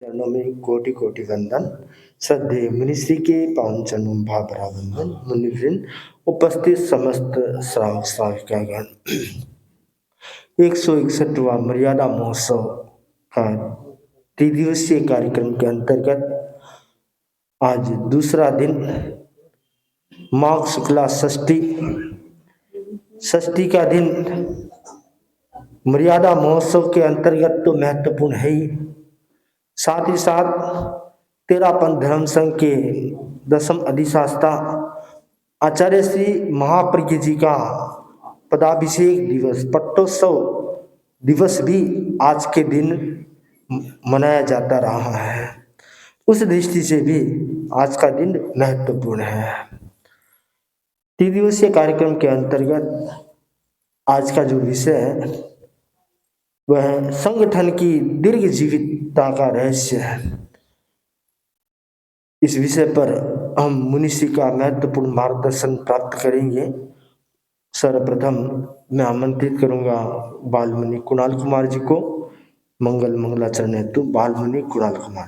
चरणों में कोटि कोटि वंदन। श्रद्धेय मुनिश्री के पावन चरणों में भावभरा वंदन। मुनिवृंद, उपस्थित समस्त श्रावक श्राविकागण, 161वां मर्यादा महोत्सव का त्रिदिवसीय कार्यक्रम के अंतर्गत आज दूसरा दिन माघ शुक्ला षष्ठी का दिन मर्यादा महोत्सव के अंतर्गत तो महत्वपूर्ण है ही, साथ ही साथ तेरापंथ धर्म संघ के 10म अधिशास्ता आचार्य श्री महाप्रज्ञ जी का पदाभिषेक दिवस, पट्टोत्सव दिवस भी आज के दिन मनाया जाता रहा है। उस दृष्टि से भी आज का दिन महत्वपूर्ण है। त्रिदिवसीय कार्यक्रम के अंतर्गत आज का जो विषय है वह संगठन की दीर्घ जीवितता का रहस्य है। इस विषय पर हम मुनिश्री का महत्वपूर्ण मार्गदर्शन प्राप्त करेंगे। सर्वप्रथम मैं आमंत्रित करूंगा बालमुनि कुणाल कुमार जी को। मंगल मंगलाचरण हेतु बालमुनि कुणाल कुमार।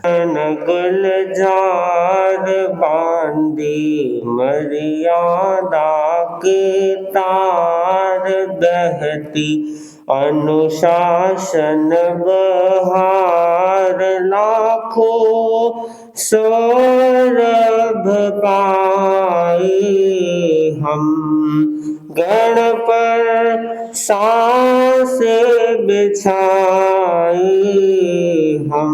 गुलजार बांधी मर्यादा के तार, बहती अनुशासन बहार, लाखों सौरभ पाए हम गण पर सांस बिछाए हम,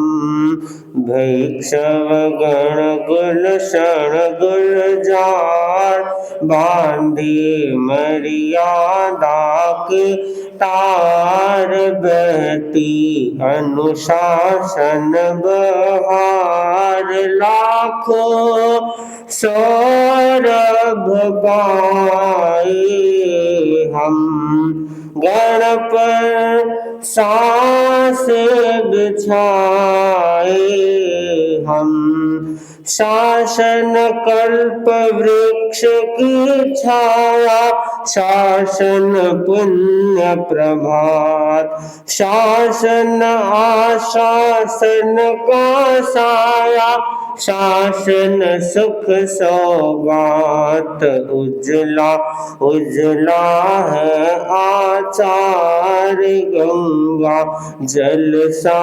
भैक्षव गण गुलशन गुलजार, बांधे मर्यादा के तार, बहती अनुशासन बहार, लाखों सौरभ पाए हम गण पर सांस बिछाए हम, शासन कल्प वृक्ष की छाया, शासन पुण्य प्रभात, शासन आशासन का साया, शासन सुख सौगात, उजला उजला है आचार गंगा, जल सा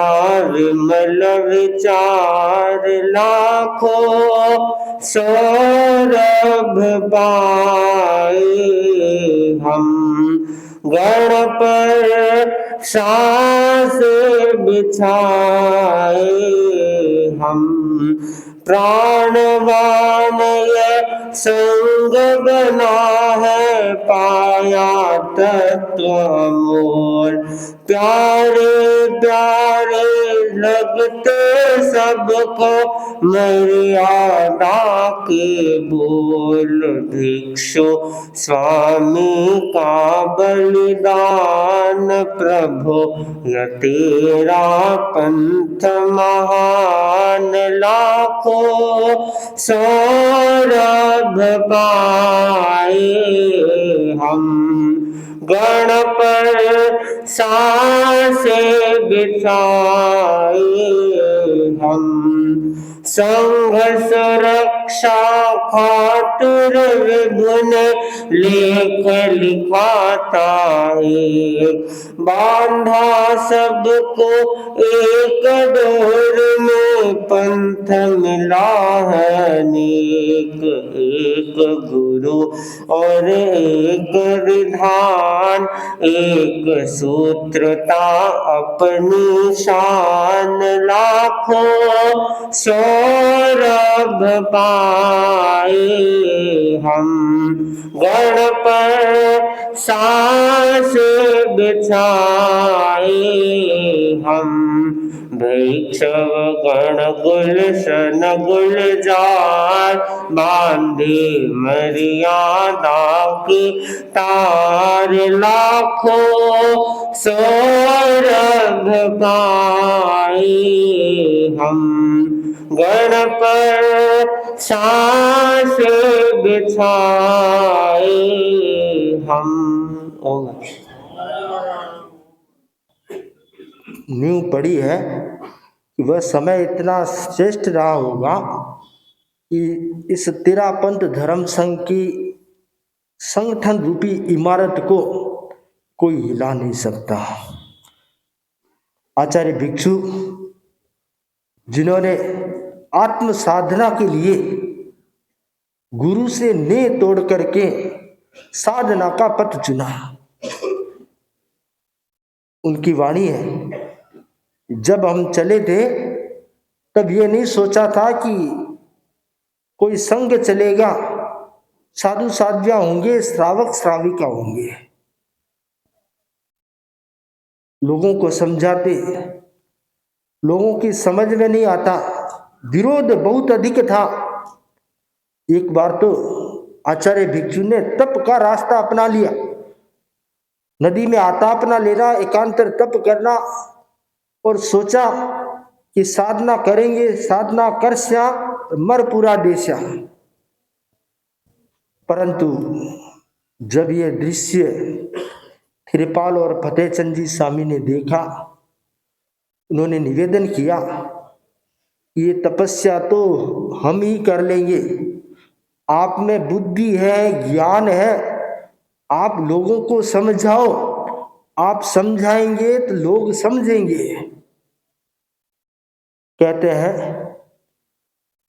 विमल विचार, लाखों सौरभ पाए हम गण पर सांस बिछाए हम, प्राणवान ये संग बना है पाया तत्व मोल, प्यारे प्यारे लगते सबको मर्यादा के बोल, भिक्षु स्वामी का बलिदान, प्रभु न तेरा पंथ महान, लाखों सौरभ पाए हम गण पर सांस बिछाए हम, संघ सुरक्षा खातिर विभुन लेख लिखाता एक, बांधा सबको एक डोर में पंथ मिला है नेक, एक गुरु और एक विधान, एक सूत्रता अपनी शान, लाखों सौरभ पाए हम गण पर सांस बिछाए हम, भैक्षव गण गुलशन गुलजार, बांधे मर्यादा के तार, लाखों सौरभ पाए हम गण पर सांस बिछाए हम। ओम नींव पड़ी है कि वह समय इतना श्रेष्ठ रहा होगा कि इस तेरा पंथ धर्म संघ की संगठन रूपी इमारत को कोई हिला नहीं सकता। आचार्य भिक्षु जिन्होंने आत्म साधना के लिए गुरु से नेह तोड़ करके साधना का पथ चुना, उनकी वाणी है, जब हम चले थे तब ये नहीं सोचा था कि कोई संघ चलेगा, साधु साध्वियां होंगे, श्रावक श्राविका होंगे। लोगों को समझाते, लोगों की समझ में नहीं आता, विरोध बहुत अधिक था। एक बार तो आचार्य भिक्षु ने तप का रास्ता अपना लिया, नदी में आतापना लेना, एकांतर तप करना, और सोचा कि साधना करेंगे, साधना करस्या मर पूरा देशा। परंतु जब ये दृश्य थिरपाल और फतेहचंद जी स्वामी ने देखा, उन्होंने निवेदन किया, ये तपस्या तो हम ही कर लेंगे, आप में बुद्धि है, ज्ञान है, आप लोगों को समझाओ, आप समझाएंगे तो लोग समझेंगे। कहते हैं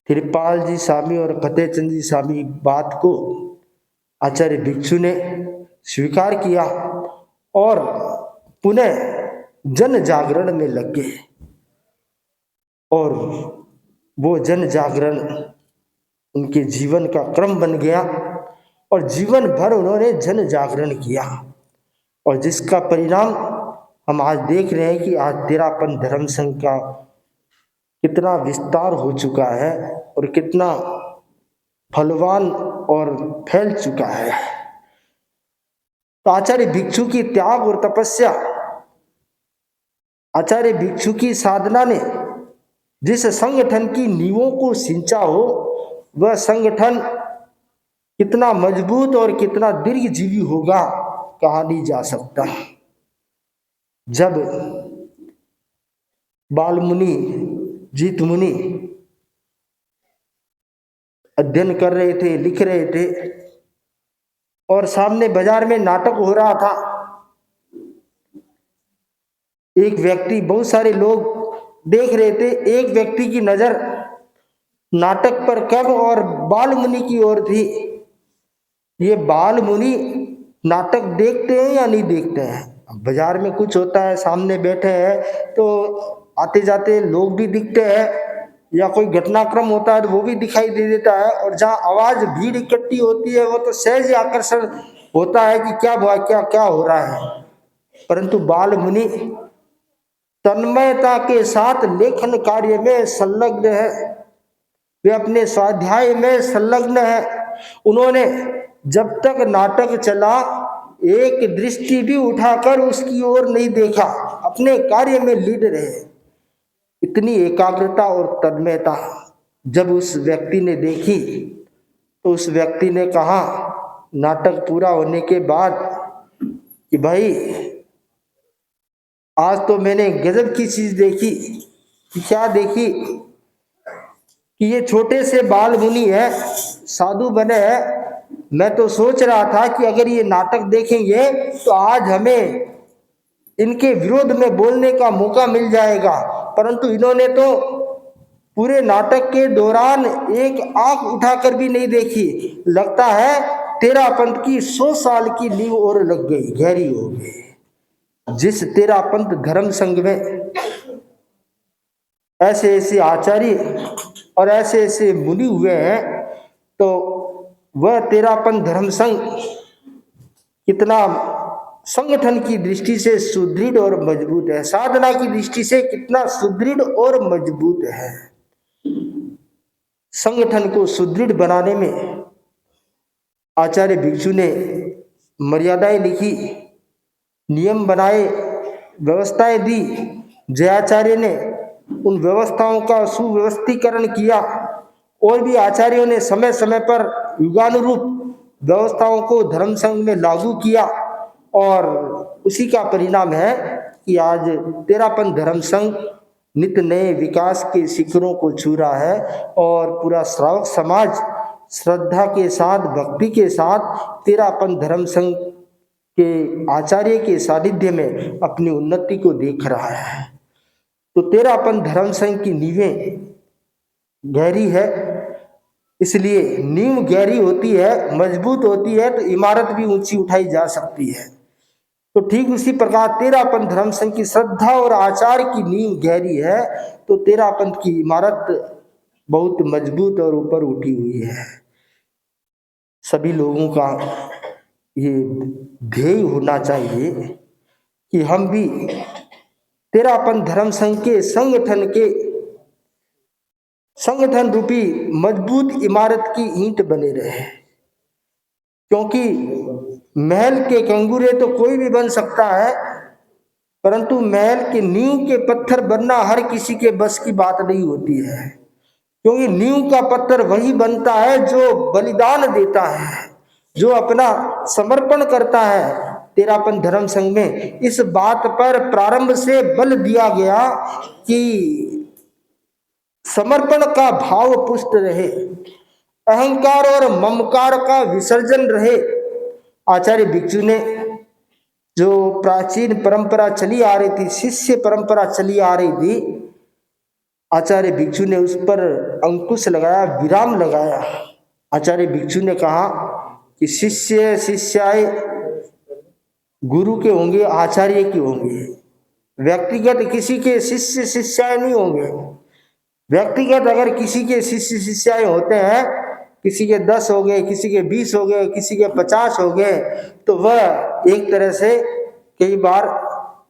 थिरपाल जी स्वामी और फतेहचंद जी स्वामी बात को आचार्य भिक्षु ने स्वीकार किया और पुनः जन जागरण में लग गए, और वो जन जागरण उनके जीवन का क्रम बन गया और जीवन भर उन्होंने जन जागरण किया, और जिसका परिणाम हम आज देख रहे हैं कि आज तेरापन धर्म संघ का कितना विस्तार हो चुका है और कितना फलवान और फैल चुका है। तो आचार्य भिक्षु की त्याग और तपस्या, आचार्य भिक्षु की साधना ने जिस संगठन की नींवों को सिंचा हो, वह संगठन कितना मजबूत और कितना दीर्घजीवी होगा कहा नहीं जा सकता। जब बाल मुनि, जीत मुनि अध्ययन कर रहे थे, लिख रहे थे, और सामने बाजार में नाटक हो रहा था, एक व्यक्ति, बहुत सारे लोग देख रहे थे, एक व्यक्ति की नजर नाटक पर कब और बाल मुनि की ओर थी। ये बाल मुनि नाटक देखते हैं या नहीं देखते हैं? बाजार में कुछ होता है, सामने बैठे हैं तो आते जाते लोग भी दिखते हैं, या कोई घटनाक्रम होता है तो वो भी दिखाई दे देता है, और जहाँ आवाज भीड़ इकट्ठी होती है वो तो सहज आकर्षण होता है कि क्या हुआ, क्या क्या हो रहा है। परंतु बाल मुनि तन्मयता के साथ लेखन कार्य में संलग्न है, वे अपने स्वाध्याय में संलग्न है। उन्होंने जब तक नाटक चला एक दृष्टि भी उठाकर उसकी ओर नहीं देखा, अपने कार्य में लीन रहे। इतनी एकाग्रता और तन्मयता जब उस व्यक्ति ने देखी तो उस व्यक्ति ने कहा नाटक पूरा होने के बाद कि भाई आज तो मैंने गजब की चीज देखी। क्या देखी? कि ये छोटे से बाल मुनि है, साधु बने हैं। मैं तो सोच रहा था कि अगर ये नाटक देखेंगे तो आज हमें इनके विरोध में बोलने का मौका मिल जाएगा, परंतु इन्होंने तो पूरे नाटक के दौरान एक आंख उठाकर भी नहीं देखी। लगता है तेरापंथ की 100 साल की नींव और लग गई, गहरी हो गई। जिस तेरापंथ धर्म संघ में ऐसे ऐसे आचार्य और ऐसे ऐसे मुनि हुए हैं, तो वह तेरापंथ धर्म संघ कितना संगठन की दृष्टि से सुदृढ़ और मजबूत है, साधना की दृष्टि से कितना सुदृढ़ और मजबूत है। संगठन को सुदृढ़ बनाने में आचार्य भिक्षु ने मर्यादाएं लिखी, नियम बनाए, व्यवस्थाएं दी। जयाचार्य ने उन व्यवस्थाओं का सुव्यवस्थीकरण किया, और भी आचार्यों ने समय समय पर युगानुरूप व्यवस्थाओं को धर्म संघ में लागू किया, और उसी का परिणाम है कि आज तेरापंथ धर्म संघ नित नए विकास के शिखरों को छू रहा है और पूरा श्रावक समाज श्रद्धा के साथ, भक्ति के साथ तेरापन धर्म संघ के आचार्य के सानिध्य में अपनी उन्नति को देख रहा है। तो तेरापन धर्म संघ की नींवें गहरी है, इसलिए नींव गहरी होती है, मजबूत होती है, तो इमारत भी ऊंची उठाई जा सकती है। तो ठीक उसी प्रकार तेरापन धर्म संघ की श्रद्धा और आचार की नींव गहरी है, तो तेरापन की इमारत बहुत मजबूत और ऊपर उठी हुई है। सभी लोगों का ये ध्येय होना चाहिए कि हम भी तेरापन धर्म संघ के संगठन रूपी मजबूत इमारत की ईंट बने रहे, क्योंकि महल के कंगूरे तो कोई भी बन सकता है, परंतु महल के नींव के पत्थर बनना हर किसी के बस की बात नहीं होती है, क्योंकि नींव का पत्थर वही बनता है जो बलिदान देता है, जो अपना समर्पण करता है। तेरापन धर्म संघ में इस बात पर प्रारंभ से बल दिया गया कि समर्पण का भाव पुष्ट रहे, अहंकार और ममकार का विसर्जन रहे। आचार्य भिक्षु ने जो प्राचीन परंपरा चली आ रही थी, शिष्य परंपरा चली आ रही थी, आचार्य भिक्षु ने उस पर अंकुश लगाया, विराम लगाया। आचार्य भिक्षु ने कहा कि शिष्य शिष्याय गुरु के होंगे, आचार्य के होंगे, व्यक्तिगत किसी के शिष्य शिष्याय नहीं होंगे। व्यक्तिगत अगर किसी के शिष्य शिष्याय होते हैं, किसी के 10 हो गए, किसी के 20 हो गए, किसी के 50 हो गए, तो वह एक तरह से कई बार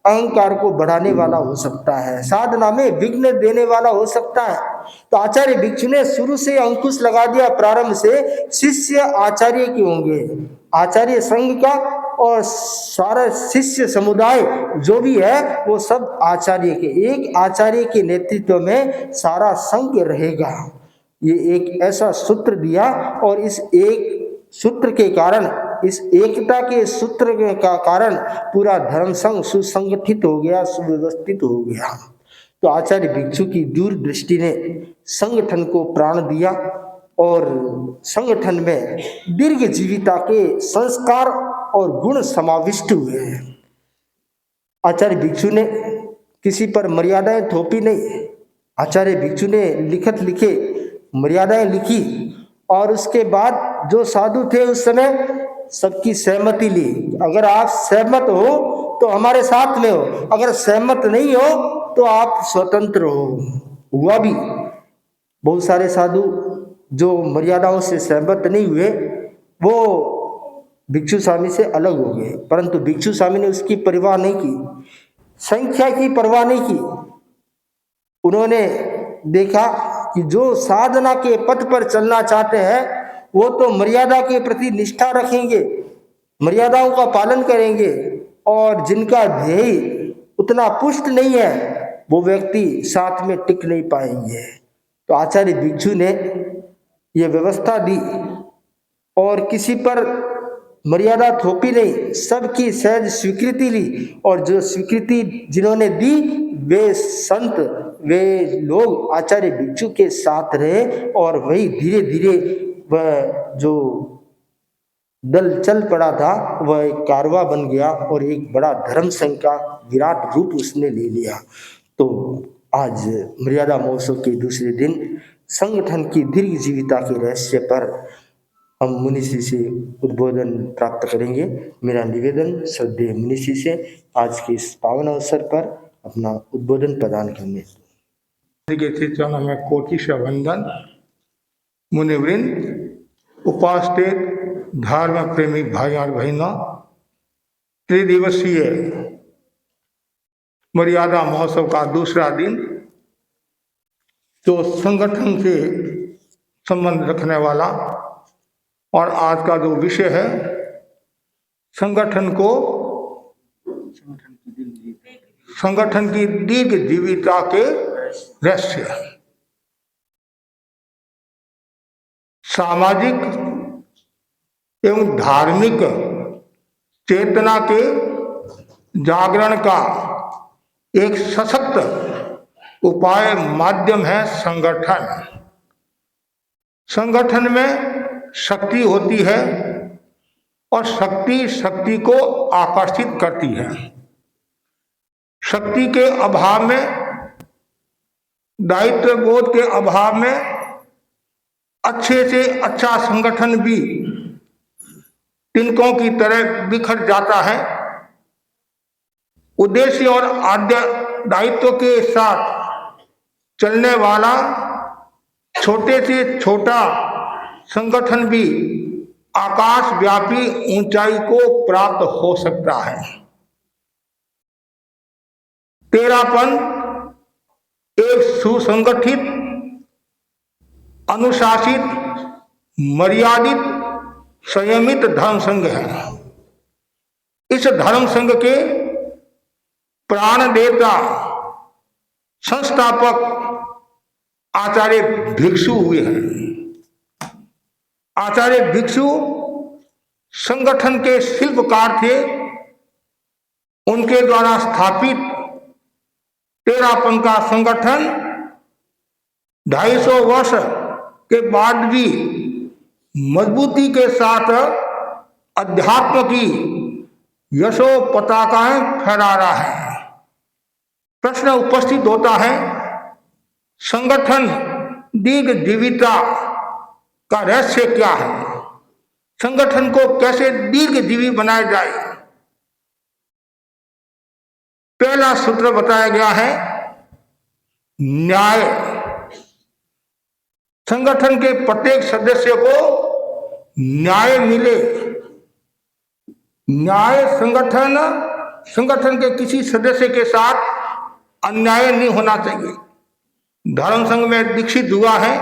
अहंकार को बढ़ाने वाला हो सकता है, साधना में विघ्न देने वाला हो सकता है। तो आचार्य भिक्षु ने शुरू से अंकुश लगा दिया, प्रारंभ से शिष्य आचार्य के होंगे, आचार्य संघ का और सारा शिष्य समुदाय जो भी है वो सब आचार्य के, एक आचार्य के नेतृत्व में सारा संघ रहेगा। ये एक ऐसा सूत्र दिया और इस एक सूत्र के कारण, इस एकता के सूत्र का कारण पूरा धर्म संघ सुसंगठित हो गया, सुव्यवस्थित हो गया। तो आचार्य भिक्षु की दूरदृष्टि ने संगठन को प्राण दिया और संगठन में दीर्घ जीविता के संस्कार और गुण समाविष्ट हुए हैं। आचार्य भिक्षु ने किसी पर मर्यादाएं थोपी नहीं। आचार्य भिक्षु ने लिखत लिखे मर्यादाएं लिखी और उसके बाद जो साधु थे उस समय सबकी सहमति ली। अगर आप सहमत हो तो हमारे साथ में हो, अगर सहमत नहीं हो तो आप स्वतंत्र हो। हुआ भी, बहुत सारे साधु जो मर्यादाओं से सहमत नहीं हुए वो भिक्षु स्वामी से अलग हो गए, परंतु भिक्षु स्वामी ने उसकी परवाह नहीं की, संख्या की परवाह नहीं की। उन्होंने देखा कि जो साधना के पथ पर चलना चाहते हैं वो तो मर्यादा के प्रति निष्ठा रखेंगे, मर्यादाओं का पालन करेंगे, और जिनका ध्येय उतना पुष्ट नहीं है वो व्यक्ति साथ में टिक नहीं पाएंगे। तो आचार्य भिक्षु ने ये व्यवस्था दी और किसी पर मर्यादा थोपी नहीं, सबकी सहज स्वीकृति ली, और जो स्वीकृति जिन्होंने दी वे संत, वे लोग आचार्य भिक्षु के साथ रहे और वही धीरे धीरे वह जो दल चल पड़ा था वह एक कारवा बन गया और एक बड़ा धर्म संघ का विराट रूप उसने ले लिया। तो आज मर्यादा महोत्सव के दूसरे दिन संगठन की दीर्घ जीविता के रहस्य पर हम मुनिषि से उद्बोधन प्राप्त करेंगे। मेरा निवेदन श्रद्धेय मुनिषि से आज के इस पावन अवसर पर अपना उद्बोधन प्रदान करने के चरणों में कोटि से वंदन। मुनिवृंद, उपास्थित धर्म प्रेमी भाई और बहनों, त्रिदिवसीय मर्यादा महोत्सव का दूसरा दिन जो संगठन से संबंध रखने वाला और आज का जो विषय है संगठन की दीर्घ जीविता के रहस्य, सामाजिक एवं धार्मिक चेतना के जागरण का एक सशक्त उपाय माध्यम है संगठन। संगठन में शक्ति होती है और शक्ति शक्ति को आकर्षित करती है। शक्ति के अभाव में, दायित्व बोध के अभाव में अच्छे से अच्छा संगठन भी तिनकों की तरह बिखर जाता है। उद्देश्य और आद्य दायित्व के साथ चलने वाला छोटे से छोटा संगठन भी आकाश व्यापी ऊंचाई को प्राप्त हो सकता है। तेरापन एक सुसंगठित, अनुशासित, मर्यादित, संयमित धर्म संघ है। इस धर्म संघ के प्राणदेता, संस्थापक आचार्य भिक्षु हुए हैं। आचार्य भिक्षु संगठन के शिल्पकार थे। उनके द्वारा स्थापित तेरापन का संगठन 250 वर्ष के बाद भी मजबूती के साथ अध्यात्म की यशो पताकाएं फहरा रहा है। प्रश्न उपस्थित होता है, संगठन दीर्घ जीविता का रहस्य क्या है? संगठन को कैसे दीर्घ जीवी बनाया जाए? पहला सूत्र बताया गया है न्याय। संगठन के प्रत्येक सदस्य को न्याय मिले। न्याय संगठन के किसी सदस्य के साथ अन्याय नहीं होना चाहिए। धर्म संघ में दीक्षित हुआ है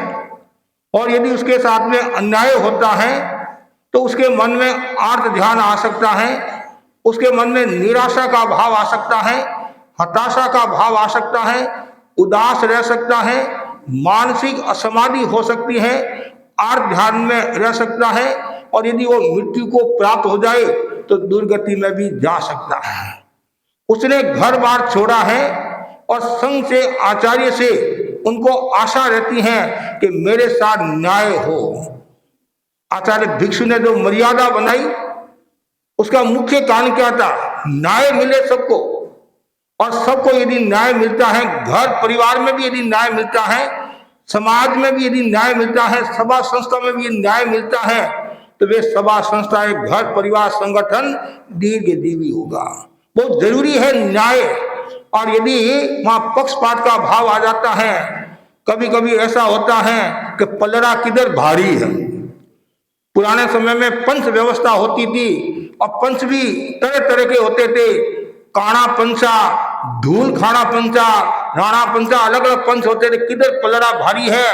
और यदि उसके साथ में अन्याय होता है तो उसके मन में आर्त ध्यान आ सकता है, उसके मन में निराशा का भाव आ सकता है, हताशा का भाव आ सकता है, उदास रह सकता है, मानसिक असमाधि हो सकती है, आर्त ध्यान में रह सकता है और यदि वो मृत्यु को प्राप्त हो जाए तो दुर्गति में भी जा सकता है। उसने घर बार छोड़ा है और संघ से, आचार्य से उनको आशा रहती है कि मेरे साथ न्याय हो। आचार्य भिक्षु ने जो मर्यादा बनाई उसका मुख्य कारण क्या था? न्याय मिले सबको। और सबको यदि न्याय मिलता है, घर परिवार में भी यदि न्याय मिलता है, समाज में भी यदि न्याय मिलता है, सभा संस्था में भी न्याय मिलता है, तो वे सभा संस्था, घर परिवार, संगठन दीर्घजीवी होगा। बहुत जरूरी है न्याय। और यदि वहां पक्षपात का भाव आ जाता है, कभी कभी ऐसा होता है कि पलड़ा किधर भारी है। पुराने समय में पंच व्यवस्था होती थी और पंच भी तरह तरह के होते थे। काणा पंचा, धूल खाना पंचा, राणा पंचा, अलग अलग पंच होते थे। किधर पलड़ा भारी है,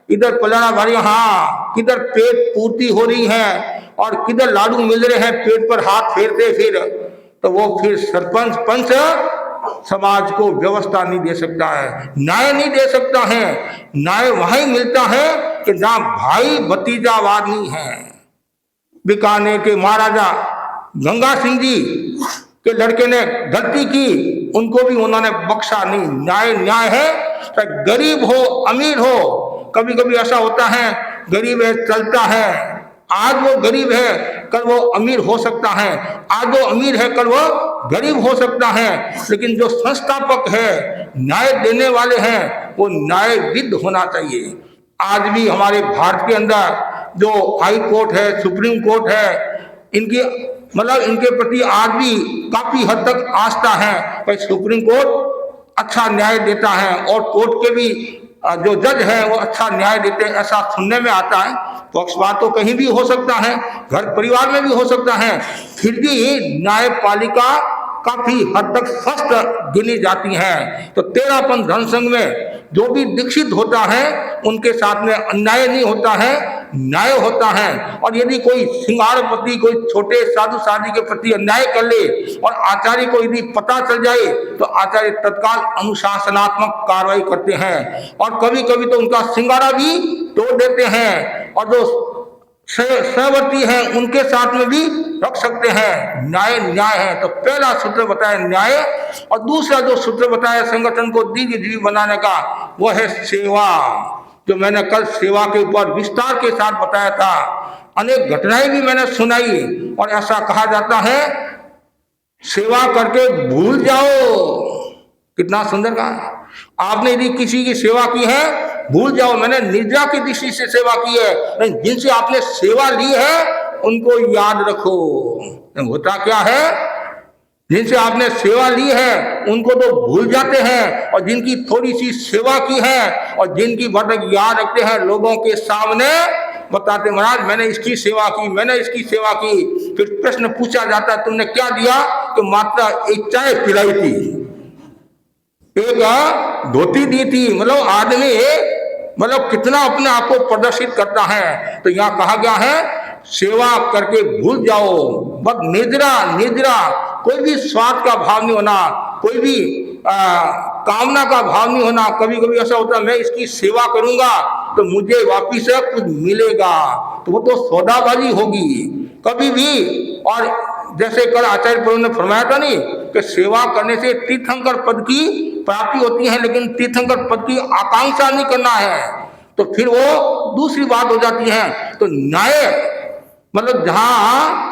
इधर पलड़ा भारी, हाँ, किधर पेट पूर्ति हो रही है और किधर लाडू मिल रहे हैं, पेट पर हाथ फेरते फिर, तो वो फिर सरपंच पंच समाज को व्यवस्था नहीं दे सकता है, न्याय नहीं दे सकता है। न्याय वहीं मिलता है कि जहां भाई भतीजावाद नहीं है। बीकानेर के महाराजा गंगा सिंह जी के लड़के ने गलती की, उनको भी उन्होंने बख्शा नहीं। न्याय न्याय है, चाहे गरीब हो अमीर हो। कभी कभी ऐसा होता है, गरीब है चलता है, आज वो गरीब है कल वो अमीर हो सकता है, आज वो अमीर है कल वो गरीब हो सकता है। लेकिन जो संस्थापक है, न्याय देने वाले हैं, वो न्यायविद होना चाहिए। आज भी हमारे भारत के अंदर जो हाई कोर्ट है, सुप्रीम कोर्ट है, इनकी मतलब इनके प्रति आज भी काफी हद तक आस्था है। भाई सुप्रीम कोर्ट अच्छा न्याय देता है और कोर्ट के भी जो जज है वो अच्छा न्याय देते हैं, ऐसा सुनने में आता है। पक्षपात तो कहीं भी हो सकता है, घर परिवार में भी हो सकता है, फिर भी न्यायपालिका काफी हद तक स्वस्थ गिनी जाती हैं। तो तेरापन धर्म संघ में जो भी दीक्षित होता है उनके साथ में अन्याय नहीं होता है, न्याय होता है। और यदि कोई सिंगारपति कोई छोटे साधु साधी के प्रति अन्याय कर ले और आचार्य को यदि पता चल जाए तो आचार्य तत्काल अनुशासनात्मक कार्रवाई करते हैं और कभी कभी तो उनका सिंगारा भी तोड़ देते हैं। और जो सहवर्ती हैं उनके साथ में भी रख सकते हैं। न्याय न्याय है, तो पहला सूत्र बताया न्याय, और दूसरा जो सूत्र बताया संगठन को दीर्घजीवी बनाने का वो है सेवा, जो मैंने कल सेवा के ऊपर विस्तार के साथ बताया था। अनेक घटनाएं भी मैंने सुनाई, और ऐसा कहा जाता है सेवा करके भूल जाओ। कितना सुंदर कहा। आपने यदि किसी की सेवा की है भूल जाओ। मैंने निद्रा की दृष्टि से सेवा की है, लेकिन जिनसे आपने सेवा ली है उनको याद रखो। होता क्या है, जिनसे आपने सेवा ली है उनको तो भूल जाते हैं, और जिनकी थोड़ी सी सेवा की है और जिनकी बड़क याद रखते हैं, लोगों के सामने बताते महाराज मैंने इसकी सेवा की, मैंने इसकी सेवा की। फिर प्रश्न पूछा जाता है तुमने क्या दिया, तो मात्र एक चाय पिलाई थी, एक धोती दी थी। मतलब आदमी कितना अपने आप को प्रदर्शित करता है। तो यहाँ कहा गया है सेवा करके भूल जाओ। बस निद्रा निद्रा, कोई भी स्वार्थ का भाव नहीं होना, कोई भी कामना का भाव नहीं होना। कभी कभी ऐसा होता है मैं इसकी सेवा करूंगा तो मुझे वापिस से कुछ मिलेगा, तो वो तो सौदाबाजी होगी कभी भी। और जैसे कल आचार्य प्रभु ने फरमाया था नहीं कि सेवा करने से तीर्थंकर पद की प्राप्ति होती है, लेकिन तीर्थंकर पद की आकांक्षा नहीं करना है, तो फिर वो दूसरी बात हो जाती है। तो न्याय मतलब जहां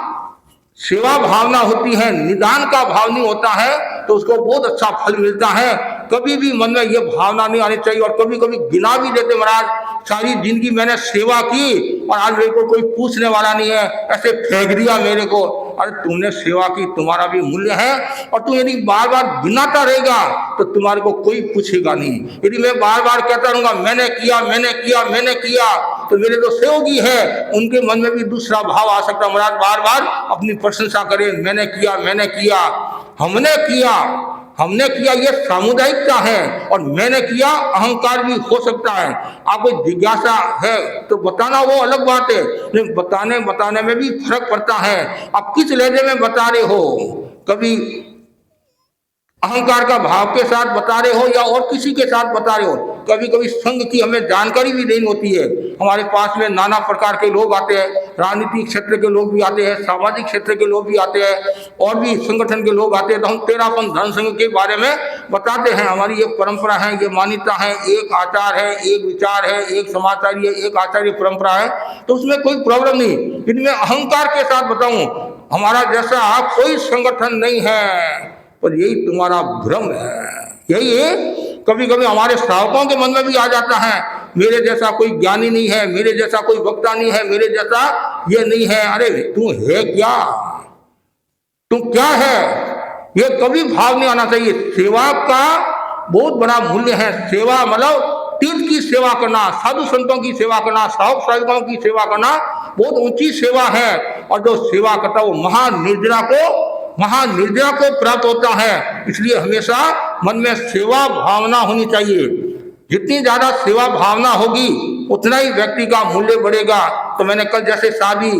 सेवा भावना होती है, निदान का भाव नहीं होता है, तो उसको बहुत अच्छा फल मिलता है। कभी भी मन में ये भावना नहीं आनी चाहिए। और कभी कभी गिना भी देते महाराज सारी जिंदगी मैंने सेवा की और आज मेरे को कोई पूछने वाला नहीं है, ऐसे फेंक दिया मेरे को। अरे तुमने सेवा की, तुम्हारा भी मूल्य है, और तुम यदि बार बार गिनाता रहेगा तो तुम्हारे को कोई पूछेगा नहीं। यदि मैं बार बार कहता रहूंगा मैंने किया मैंने किया मैंने किया, तो मेरे जो सहयोगी है उनके मन में भी दूसरा भाव आ सकता है। महाराज बार बार अपनी प्रशंसा करें, मैंने किया हमने किया, ये सामुदायिकता है। और मैंने किया अहंकार भी हो सकता है। आपको जिज्ञासा है तो बताना वो अलग बात है, लेकिन बताने में भी फर्क पड़ता है। आप किस लहजे में बता रहे हो, कभी अहंकार का भाव के साथ बता रहे हो या और किसी के साथ बता रहे हो। कभी कभी संघ की हमें जानकारी भी देनी होती है। हमारे पास में नाना प्रकार के लोग आते हैं, राजनीतिक क्षेत्र के लोग भी आते हैं, सामाजिक क्षेत्र के लोग भी आते हैं, और भी संगठन के लोग आते हैं। तो हम तेरापन धर्म संघ के बारे में बताते हैं। हमारी ये परंपरा है, ये मान्यता है, एक आचार है, एक विचार है, एक समाचारी है, एक आचार्य परंपरा है, तो उसमें कोई प्रॉब्लम नहीं। इनमें अहंकार के साथ बताऊं हमारा जैसा कोई संगठन नहीं है, पर यही तुम्हारा भ्रम है। यही कभी कभी हमारे श्रावकों के मन में भी आ जाता है, मेरे जैसा कोई ज्ञानी नहीं है, मेरे जैसा कोई वक्ता नहीं है, मेरे जैसा ये नहीं है। अरे तू है क्या, तू क्या है, ये कभी भाव नहीं आना चाहिए। सेवा का बहुत बड़ा मूल्य है। सेवा मतलब तीर्थ की सेवा करना, साधु संतों की सेवा करना, श्रावक श्राविकाओं की सेवा करना बहुत ऊंची सेवा है। और जो सेवा करता है वो महानिर्जरा को प्राप्त होता है। इसलिए हमेशा मन में सेवा भावना होनी चाहिए। जितनी ज्यादा सेवा भावना होगी उतना ही व्यक्ति का मूल्य बढ़ेगा। तो मैंने कल जैसे शादी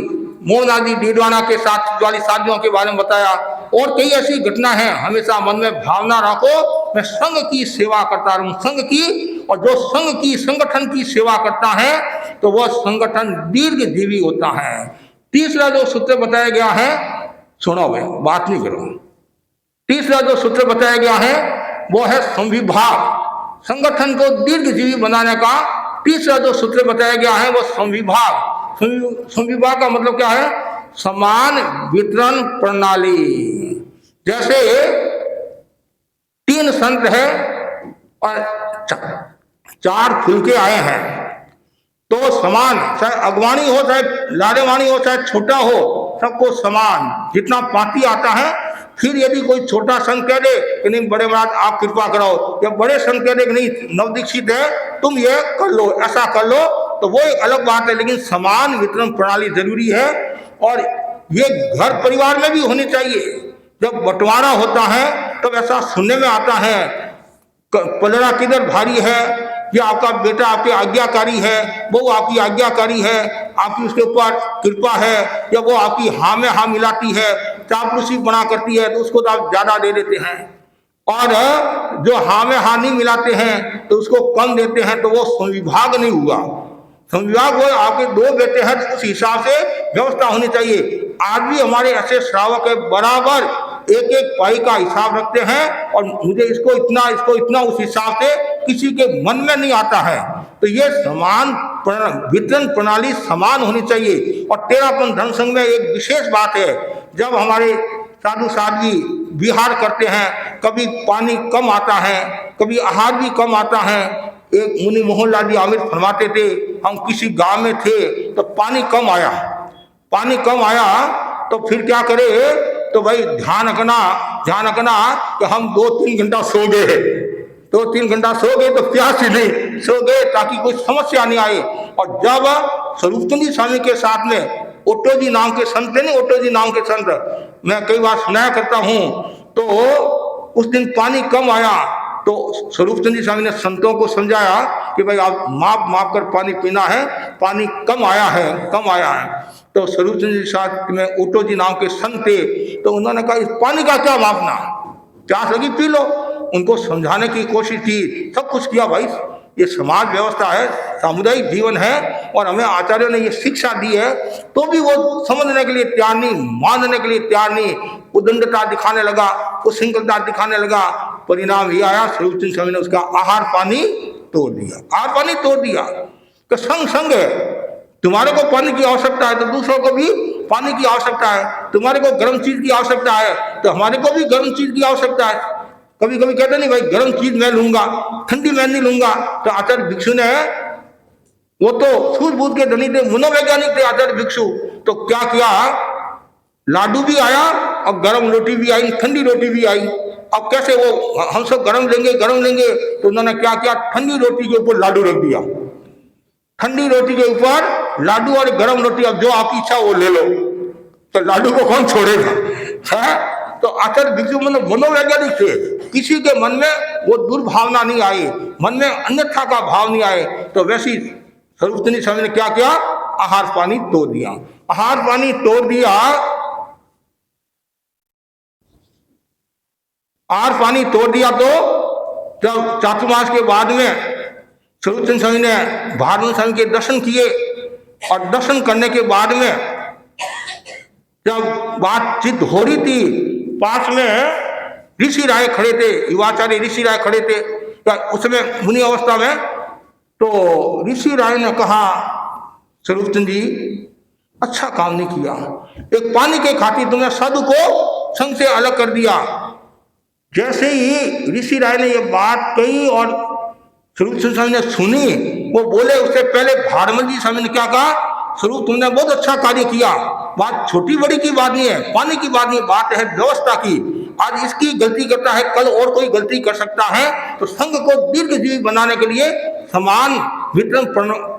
मोहन आदि डीडवाना के साथ वाली शादियों के बारे में बताया, और कई ऐसी घटना है। हमेशा मन में भावना रखो मैं संघ की सेवा करता रहूं, संघ की। और जो संघ की संगठन की सेवा करता है तो वह संगठन दीर्घजीवी होता है। तीसरा जो सूत्र बताया गया है, सुनो भाई बात नहीं करो। तीसरा जो सूत्र बताया गया है वो है संविभाग। संगठन को दीर्घजीवी बनाने का तीसरा जो सूत्र बताया गया है वो संविभाग। संविभाग का मतलब क्या है, समान वितरण प्रणाली। जैसे 3 संत है और 4 फुलके आए हैं, तो समान, चाहे अगवानी हो चाहे लाड़ेवानी हो चाहे छोटा हो, सबको समान जितना पाती आता है। फिर यदि कोई छोटा संत कह दे कि नहीं बड़े महाराज आप कृपा कराओ, या बड़े संत कह दे कि नहीं नवदीक्षित है तुम ये कर लो, ऐसा कर लो, तो वो एक अलग बात है। लेकिन समान वितरण प्रणाली जरूरी है, और ये घर परिवार में भी होनी चाहिए। जब बंटवारा होता है तब ऐसा सुनने में आता है पलड़ा किधर भारी है, या आपका बेटा आपके आज्ञाकारी है, वो आपकी आज्ञाकारी है, आपकी उसके ऊपर कृपा है, या वो आपकी हाँ में हाँ मिलाती है, चापलूसी बना करती है, तो उसको तो आप ज्यादा दे देते हैं। और जो हाँ में हाँ नहीं मिलाते हैं तो उसको कम देते हैं, तो वो संविभाग नहीं हुआ। संविभाग वो आपके 2 बेटे हैं तो उस हिसाब से व्यवस्था होनी चाहिए। आज भी हमारे ऐसे श्रावक है बराबर एक एक पाई का हिसाब रखते हैं और मुझे इसको इतना उस हिसाब से किसी के मन में नहीं आता है। तो ये समान वितरण प्रणाली समान होनी चाहिए। और तेरापन धर्म संघ में एक विशेष बात है, जब हमारे साधु साध्वी विहार करते हैं, कभी पानी कम आता है, कभी आहार भी कम आता है। एक मुनि मोहनलाल जी आमिर फरमाते थे, हम किसी गांव में थे तो पानी कम आया तो फिर क्या करे, तो भाई ध्यान रखना कि हम 2-3 घंटा सो गए, 2-3 घंटा सो गए तो प्यास ही नहीं, सो गए ताकि कोई समस्या नहीं आए। और जब स्वरूपचंद जी स्वामी के साथ में ओटो जी नाम के संत थे, ओटो जी नाम के संत मैं कई बार सुनाया करता हूँ, तो उस दिन पानी कम आया तो स्वरूपचंद जी स्वामी ने संतों को समझाया कि भाई आप माप कर पानी पीना है, पानी कम आया है। तो स्वरूपचंद जी साथ में ओटो जी नाम के संत थे, तो उन्होंने कहा इस पानी का क्या मापना, प्यास लगी पी लो। उनको समझाने की कोशिश की, सब कुछ किया। भाई ये समाज व्यवस्था है, सामुदायिक जीवन है और हमें आचार्यों ने ये शिक्षा दी है, तो भी वो समझने के लिए तैयार नहीं, मानने के लिए तैयार नहीं, उदंडता दिखाने लगा, उच्छृंखलता दिखाने लगा। परिणाम ये आया, स्वरूपचंद स्वामी ने उसका आहार पानी तोड़ दिया। तो संग है, तुम्हारे को पानी की आवश्यकता है तो दूसरों को भी पानी की आवश्यकता है, तुम्हारे को गर्म चीज की आवश्यकता है तो हमारे को भी गर्म चीज की आवश्यकता है। कभी कभी कहते नहीं भाई गर्म चीज मैं लूंगा, ठंडी मैं नहीं लूंगा। तो आचार्य भिक्षु ने, वो तो सूझबूझ के धनी थे, मनोवैज्ञानिक थे आचार्य भिक्षु, तो क्या किया, लाडू भी आया और गर्म रोटी भी आई, ठंडी रोटी भी आई। अब कैसे वो हम सब गर्म लेंगे, तो उन्होंने क्या किया, ठंडी रोटी के ऊपर लाडू रख दिया, ठंडी रोटी के ऊपर लाडू और गर्म रोटी, अब जो आपकी इच्छा वो ले लो। तो लाडू को कौन छोड़ेगा, है? तो आचार्य भिक्षु मनोवैज्ञानिक थे, किसी के मन में वो दुर्भावना नहीं आई, मन में अन्यथा का भाव नहीं आए। तो वैसे ही स्वरूपचंद स्वामी ने क्या किया, आहार पानी तोड़ दिया। तो जब चातुर्मास के बाद में स्वरूपचंद स्वामी ने भारत स्वामी के दर्शन किए और दर्शन करने के बाद में जब बातचीत हो रही थी, पास में ऋषि राय खड़े थे, युवाचार्य ऋषि राय खड़े थे उसमें मुनि अवस्था में। तो ऋषि राय ने कहा, स्वरूपचंद जी अच्छा काम नहीं किया, एक पानी के खातिर तुमने साधु को संघ से अलग कर दिया। जैसे ही ऋषि राय ने ये बात कही और स्वरूपचंद स्वामी ने सुनी, वो बोले, उससे पहले भारमल जी स्वामी ने क्या कहा, स्वरूप तुमने बहुत अच्छा कार्य किया, बात छोटी बड़ी की बात नहीं है, पानी की बात नहीं, बात है व्यवस्था की। आज इसकी गलती करता है, कल और कोई गलती कर सकता है। तो संघ को दीर्घजीवी बनाने के लिए समान वितरण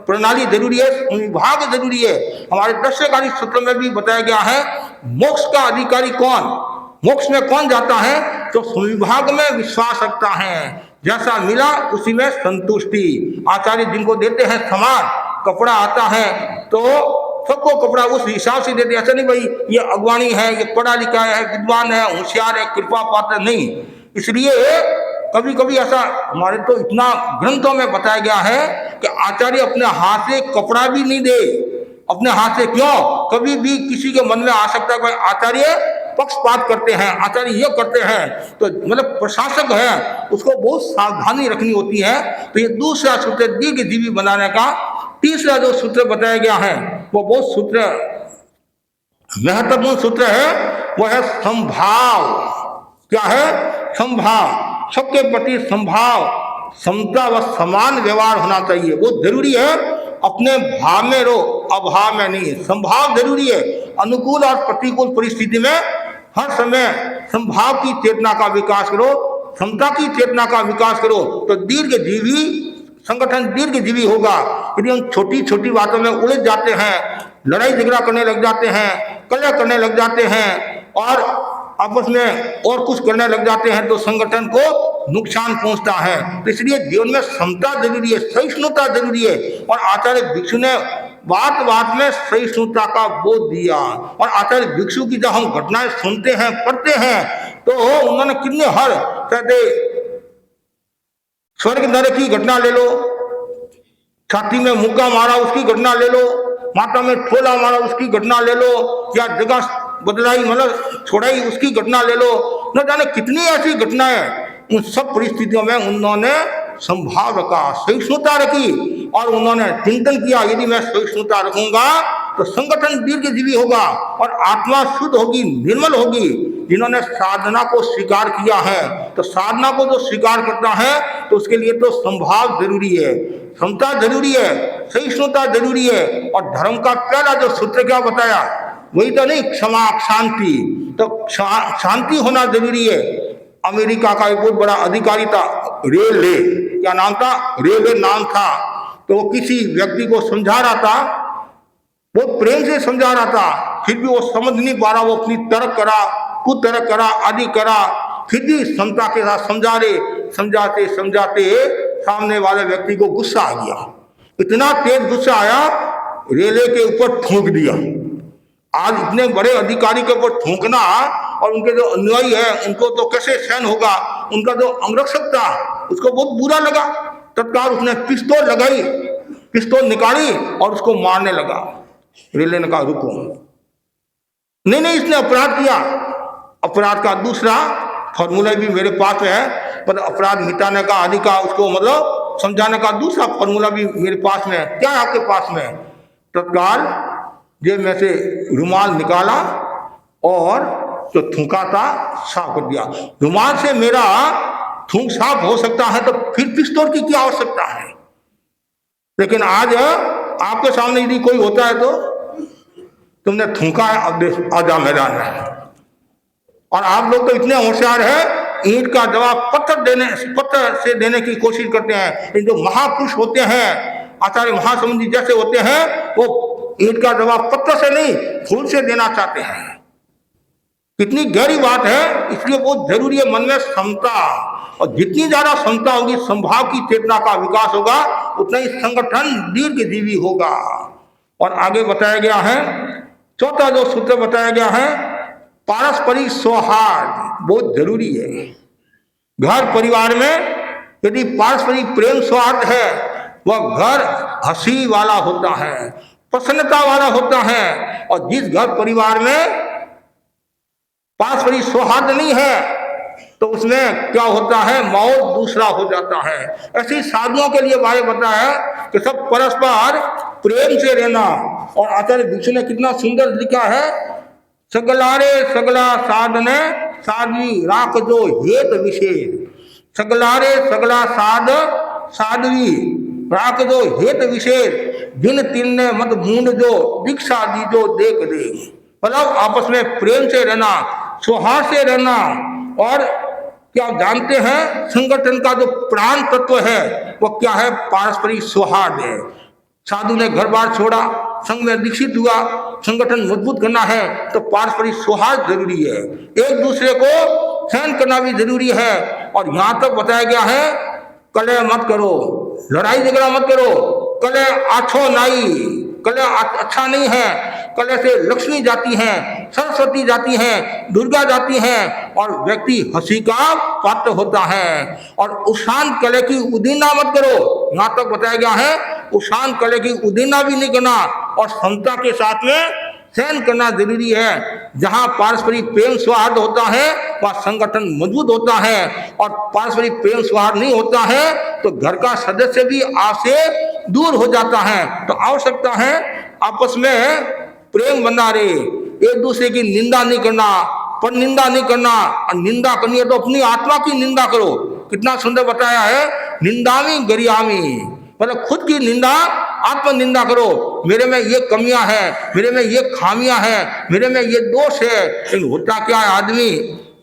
प्रणाली जरूरी है, विभाग जरूरी है। हमारे दर्शकारी सूत्र में भी बताया गया है, मोक्ष का अधिकारी कौन, मोक्ष में कौन जाता है, तो विभाग में विश्वास रखता है, जैसा मिला उसी में संतुष्टि। आचार्य जिनको देते हैं समान, कपड़ा आता है तो सबको कपड़ा उस हिसाब से देते, ऐसा नहीं भाई ये अगवानी है, ये पढ़ा लिखा है, विद्वान है, होशियार है, कृपा पात्र नहीं। इसलिए कभी कभी ऐसा हमारे तो इतना ग्रंथों में बताया गया है कि आचार्य अपने हाथ से कपड़ा भी नहीं दे, अपने हाथ से। क्यों? कभी भी किसी के मन में आ सकता है कि आचार्य पक्षपात करते हैं, आचार्य ये करते हैं, तो मतलब प्रशासक है, उसको बहुत सावधानी रखनी होती है। तो ये दूसरा सूत्र दीर्घजीवी बनाने का। तीसरा जो सूत्र बताया गया है वो बहुत सूत्र महत्वपूर्ण सूत्र है, वो है संभाव। क्या है? संभाव। सबके प्रति संभाव, समता व समान व्यवहार होना चाहिए, वो जरूरी है। अपने भाव में रहो, अभाव में नहीं। संभाव जरूरी है। अनुकूल और प्रतिकूल परिस्थिति में हर समय संभाव की चेतना का विकास करो, समता की चेतना का विकास करो, तो दीर्घजीवी संगठन दीर्घजीवी होगा। यदि हम छोटी छोटी बातों में उलझ जाते हैं, लड़ाई झगड़ा करने लग जाते हैं, कलह करने लग जाते हैं और आपस में और कुछ करने लग जाते हैं, तो संगठन को नुकसान पहुंचता है। तो इसलिए जीवन में समता जरूरी है, सहिष्णुता जरूरी है। और आचार्य भिक्षु ने बात बात में सहिष्णुता का बोध दिया। और आचार्य भिक्षु की जब हम घटनाएं सुनते हैं, पढ़ते हैं, तो उन्होंने कितने हर कहते स्वर्ग नरक की घटना ले लो, छाती में मुक्का मारा उसकी घटना ले लो, माथा में ठोला मारा उसकी घटना ले लो, या जगह बदलाई मतलब छोड़ाई उसकी घटना ले लो, न जाने कितनी ऐसी घटनाएं। उन सब परिस्थितियों में उन्होंने संभाव रखा, सहिष्णुता रखी और उन्होंने चिंतन किया यदि मैं सहिष्णुता रखूंगा तो संगठन दीर्घजीवी होगा और आत्मा शुद्ध होगी, निर्मल होगी। जिन्होंने साधना को स्वीकार किया है, तो साधना को जो स्वीकार करता है तो उसके लिए तो संभाव जरूरी है, क्षमता जरूरी है, सहिष्णुता जरूरी है। और धर्म का पहला जो सूत्र क्या बताया, वही तो नहीं, क्षमा शांति, तो शांति होना जरूरी है। अमेरिका का एक बहुत बड़ा अधिकारी था, रेले, क्या नाम था, रेले नाम था। तो वो किसी व्यक्ति को समझा रहा था, बहुत प्रेम से समझा रहा था, फिर भी वो समझ नहीं पा रहा। वो अपनी तर्क करा, कुतर्क करा, आदि करा, फिर भी क्षमता के साथ समझा रहे। समझाते समझाते सामने वाले व्यक्ति को गुस्सा आ गया, इतना तेज गुस्सा आया, रेले के ऊपर थूक दिया। आज इतने बड़े अधिकारी के ऊपर थूकना, और उनके जो अनुयायी है उनको तो कैसे सहन होगा। उनका जो अंगरक्षक था उसको बहुत बुरा लगा, तत्काल उसने पिस्तौल लगाई, पिस्तौल निकाली और उसको मारने लगा। रेले ने कहा रुको, नहीं नहीं, इसने अपराध किया। अपराध का दूसरा फॉर्मूला भी मेरे पास है, पर अपराध मिटाने का अधिकार, उसको मतलब समझाने का दूसरा फॉर्मूला भी मेरे पास में है। क्या है आपके पास में? तत्काल जेब में से रुमाल निकाला और जो थूका था साफ कर दिया। रुमाल से मेरा थूक साफ हो सकता है तो फिर पिस्तौल की क्या आवश्यकता है? लेकिन आज आपके सामने यदि कोई होता है तो तुमने थूका है, अब आजा मैदान में। और आप लोग तो इतने होशियार है, ईंट का जवाब पत्थर से देने की कोशिश करते हैं। लेकिन जो महापुरुष होते हैं, आचार्य महासमुंद जी जैसे होते हैं, वो ईंट का जवाब पत्थर से नहीं, फूल से देना चाहते हैं। कितनी गहरी बात है। इसलिए बहुत जरूरी है मन में समता, और जितनी ज्यादा समता होगी, संभाव की चेतना का विकास होगा, उतना ही संगठन दीर्घजीवी होगा। और आगे बताया गया है, चौथा जो सूत्र बताया गया है, पारस्परिक सौहार्द बहुत जरूरी है। घर परिवार में यदि पारस्परिक प्रेम सौहार्द है, वह घर हंसी वाला होता है, प्रसन्नता वाला होता है। और जिस घर परिवार में पारस्परिक सौहार्द नहीं है, तो उसमें क्या होता है, मौत दूसरा हो जाता है। ऐसी साधुओं के लिए भाई बताया कि सब परस्पर प्रेम से रहना। और आचार्य भिक्षु ने कितना सुंदर लिखा है, सगलारे सगला साधने साध्वी राख जो हेत विशेष। सगलारे सगला साध साध्वी राख जो हेत विशेष, जिन तिन्ने मत मूंड जो दीक्षा दीजो देख दे। मतलब आपस में प्रेम से रहना, सौहार्द से रहना। और क्या जानते हैं, संगठन का जो प्राण तत्व है वो क्या है, पारस्परिक सौहार्द है। साधु ने घर बार छोड़ा, संघ में दीक्षित हुआ, संगठन मजबूत करना है तो पारस्परिक सौहार्द जरूरी है, एक दूसरे को सहन करना भी जरूरी है। और यहाँ तक बताया गया है, कलह मत करो, लड़ाई झगड़ा मत करो। कलह आछो नाई, कलह अच्छा नहीं है। कलह से लक्ष्मी जाती है, सरस्वती जाती है, दुर्गा जाती है और व्यक्ति हंसी का पात्र होता है। और उशांत कलह की उदीना मत करो, यहाँ तक बताया गया है, उशांत कलह की उदीना भी नहीं करना। और समता के साथ में सहन करना जरूरी है। जहां पारस्परिक प्रेम सौहार्द होता है वहां संगठन मजबूत होता है, और पारस्परिक प्रेम सौहार्द नहीं होता है तो घर का सदस्य भी आपसे दूर हो जाता है। तो आवश्यकता है आपस में प्रेम बना रहे, एक दूसरे की निंदा नहीं करना, पर निंदा नहीं करना। और निंदा करनी है तो अपनी आत्मा की निंदा करो। कितना सुंदर बताया है, निंदामी गरियामी, मतलब खुद की निंदा, आत्म निंदा करो। मेरे में ये कमियां हैं, मेरे में ये खामियां हैं, मेरे में ये दोष है। लेकिन होता क्या है, आदमी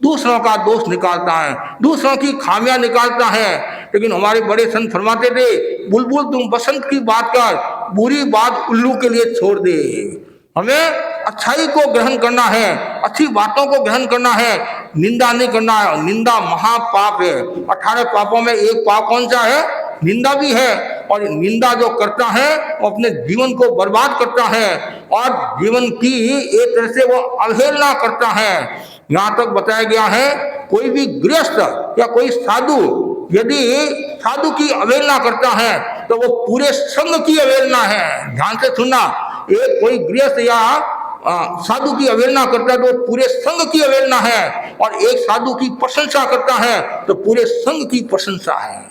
दूसरों का दोष निकालता है, दूसरों की खामियां निकालता है। लेकिन हमारे बड़े संत फरमाते थे, बुलबुल तुम बसंत की बात कर, बुरी बात उल्लू के लिए छोड़ दे। हमें अच्छाई को ग्रहण करना है, अच्छी बातों को ग्रहण करना है, निंदा नहीं करना है। निंदा महापाप है। 18 पापों में एक पाप कौन सा है, निंदा भी है। और निंदा जो करता है वो अपने जीवन को बर्बाद करता है और जीवन की एक तरह से वो अवहेलना करता है। यहाँ तक बताया गया है, कोई भी गृहस्थ या कोई साधु यदि साधु की अवहेलना करता है तो वो पूरे संघ की अवहेलना है। ध्यान से सुनना, एक कोई गृहस्थ या साधु की अवहेलना करता है तो पूरे संघ की अवहेलना है, और एक साधु की प्रशंसा करता है तो पूरे संघ की प्रशंसा है।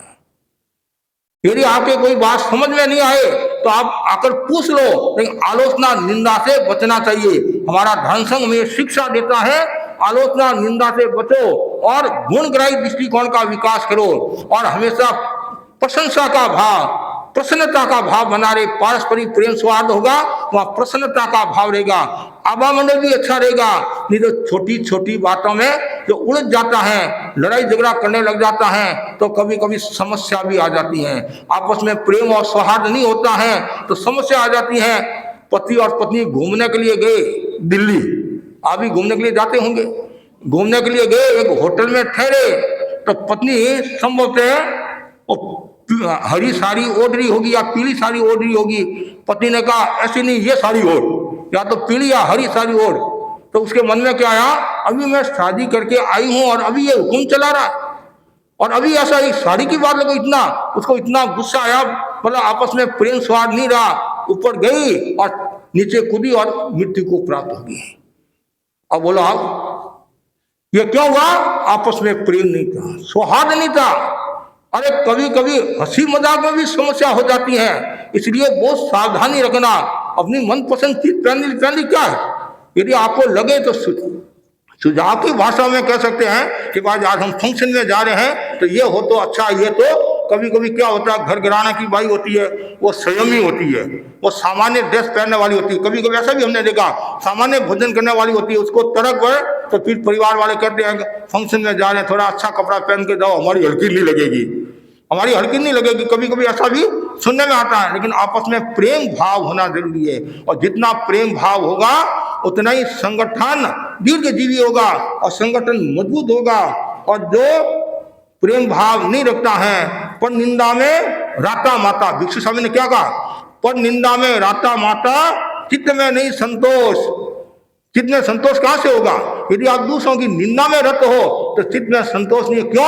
यदि आपके कोई बात समझ में नहीं आए तो आप आकर पूछ लो, लेकिन आलोचना निंदा से बचना चाहिए। हमारा धर्म संघ में शिक्षा देता है, आलोचना निंदा से बचो और गुणग्राही दृष्टिकोण का विकास करो, और हमेशा प्रशंसा का भाव, प्रसन्नता का भाव बना रहे। पारस्परिक प्रेम सौहार्द होगा, वहां प्रसन्नता का भाव रहेगा, आवामंडल भी अच्छा रहेगा। नहीं तो छोटी छोटी बातों में जो उलझ जाता है, लड़ाई झगड़ा करने लग जाता है, तो कभी कभी समस्या भी आ जाती है। आपस में प्रेम और सौहार्द नहीं होता है तो समस्या आ जाती है। पति और पत्नी घूमने के लिए गए दिल्ली, आप भी घूमने के लिए जाते होंगे, घूमने के लिए गए, एक होटल में ठहरे, तो पत्नी संभवतः हरी साड़ी ओढ़ रही होगी या पीली साड़ी ओढ़ रही होगी। पति ने कहा ऐसी नहीं, ये साड़ी ओढ़, या तो पीली या हरी साड़ी ओढ़। तो उसके मन में क्या आया, अभी मैं शादी करके आई हूं और अभी ये हुक्म चला रहा है, और अभी ऐसा एक साड़ी की बात लगे, इतना उसको इतना गुस्सा आया, मतलब आपस में प्रेम स्वाद नहीं रहा, ऊपर गई और नीचे कूदी और मृत्यु को प्राप्त होगी। अब बोलो आप, ये क्यों हुआ? आपस में प्रेम नहीं था, सौहार्द नहीं था। अरे कभी कभी हंसी मजाक में भी समस्या हो जाती है, इसलिए बहुत सावधानी रखना। अपनी मनपसंद चीज पहननी क्या है? यदि आपको लगे तो सुझाव की भाषा में कह सकते हैं कि आज हम फंक्शन में जा रहे हैं तो ये हो तो अच्छा, ये तो कभी कभी क्या होता है, घर घराना की बाई होती है, वो संयमी होती है, वो सामान्य ड्रेस पहनने वाली होती है। कभी कभी ऐसा भी हमने देखा, सामान्य भोजन करने वाली होती है, उसको तड़क पड़े तो फिर परिवार वाले कहते हैं फंक्शन में जा रहे हैं, थोड़ा अच्छा कपड़ा पहन के जाओ, हमारी हल्की नहीं लगेगी, हमारी हल्की नहीं लगेगी। कभी कभी ऐसा भी सुनने में आता है। लेकिन आपस में प्रेम भाव होना जरूरी है, और जितना प्रेम भाव होगा उतना ही संगठन दीर्घजीवी होगा और संगठन मजबूत होगा। और जो प्रेम भाव नहीं रखता है, पर निंदा में राता माता, भिक्षु स्वामी ने क्या कहा, पर निंदा में राता माता, चित्त में नहीं संतोष। चित्त में संतोष कहां से होगा? यदि आप दूसरों की निंदा में रत हो तो चित्त में संतोष नहीं है। क्यों?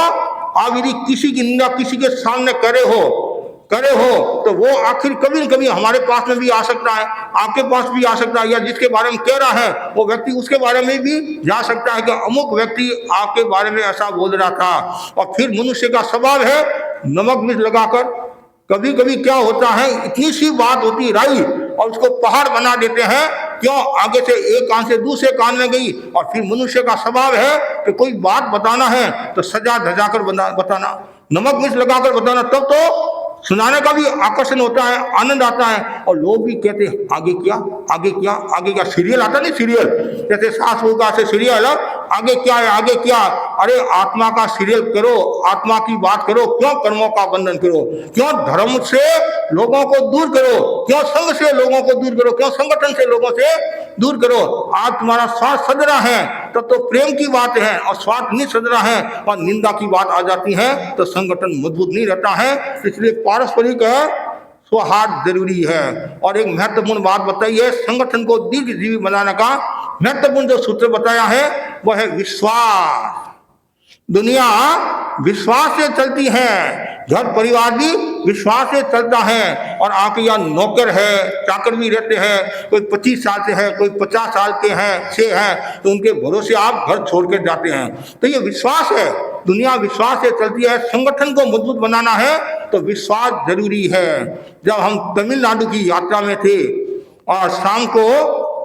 आप यदि किसी की निंदा किसी के सामने करे हो तो वो आखिर कभी न कभी हमारे पास में भी आ सकता है, आपके पास भी आ सकता है, या जिसके बारे में कह रहा है वो व्यक्ति उसके बारे में भी जा सकता है कि अमुक व्यक्ति आपके बारे में ऐसा बोल रहा था। और फिर मनुष्य का स्वभाव है नमक मिर्च लगाकर, कभी कभी क्या होता है, इतनी सी बात होती राई और उसको पहाड़ बना देते हैं। क्यों? आगे से एक कान से दूसरे कान में गई। और फिर मनुष्य का स्वभाव है कि कोई बात बताना है तो सजा धजा कर बताना, नमक मिर्च लगाकर बताना, तब तो सुनाने का भी आकर्षण होता है, आनंद आता है। और लोग भी कहते हैं आगे क्या, आगे क्या, आगे क्या। सीरियल आता नहीं, सीरियल जैसे सास बहू का सीरियल, आगे क्या है, आगे क्या। अरे आत्मा का सीरियल करो, आत्मा की बात करो। क्यों कर्मों का बंधन करो? क्यों धर्म से लोगों को दूर करो? क्यों संघ से लोगों को दूर करो? क्यों संगठन से लोगों से दूर करो? आज तुम्हारा स्वार्थ सज रहा है तब तो प्रेम की बात है, और स्वार्थ नहीं सज रहा है और निंदा की बात आ जाती है तो संगठन मजबूत नहीं रहता है। इसलिए पारस्परिक सौहार्द जरूरी है। और एक महत्वपूर्ण बात बताई है, संगठन को दीर्घजीवी बनाने का महत्वपूर्ण जो सूत्र बताया है वह है विश्वास। दुनिया विश्वास से चलती है, घर परिवार भी विश्वास से चलता है। और आपके यहाँ नौकर है, चाकर भी रहते हैं, कोई 25 साल से है, कोई 50 साल के हैं, से हैं, तो उनके भरोसे आप घर छोड़ के जाते हैं। तो ये विश्वास है, दुनिया विश्वास से चलती है। संगठन को मजबूत बनाना है तो विश्वास जरूरी है। जब हम तमिलनाडु की यात्रा में थे और शाम को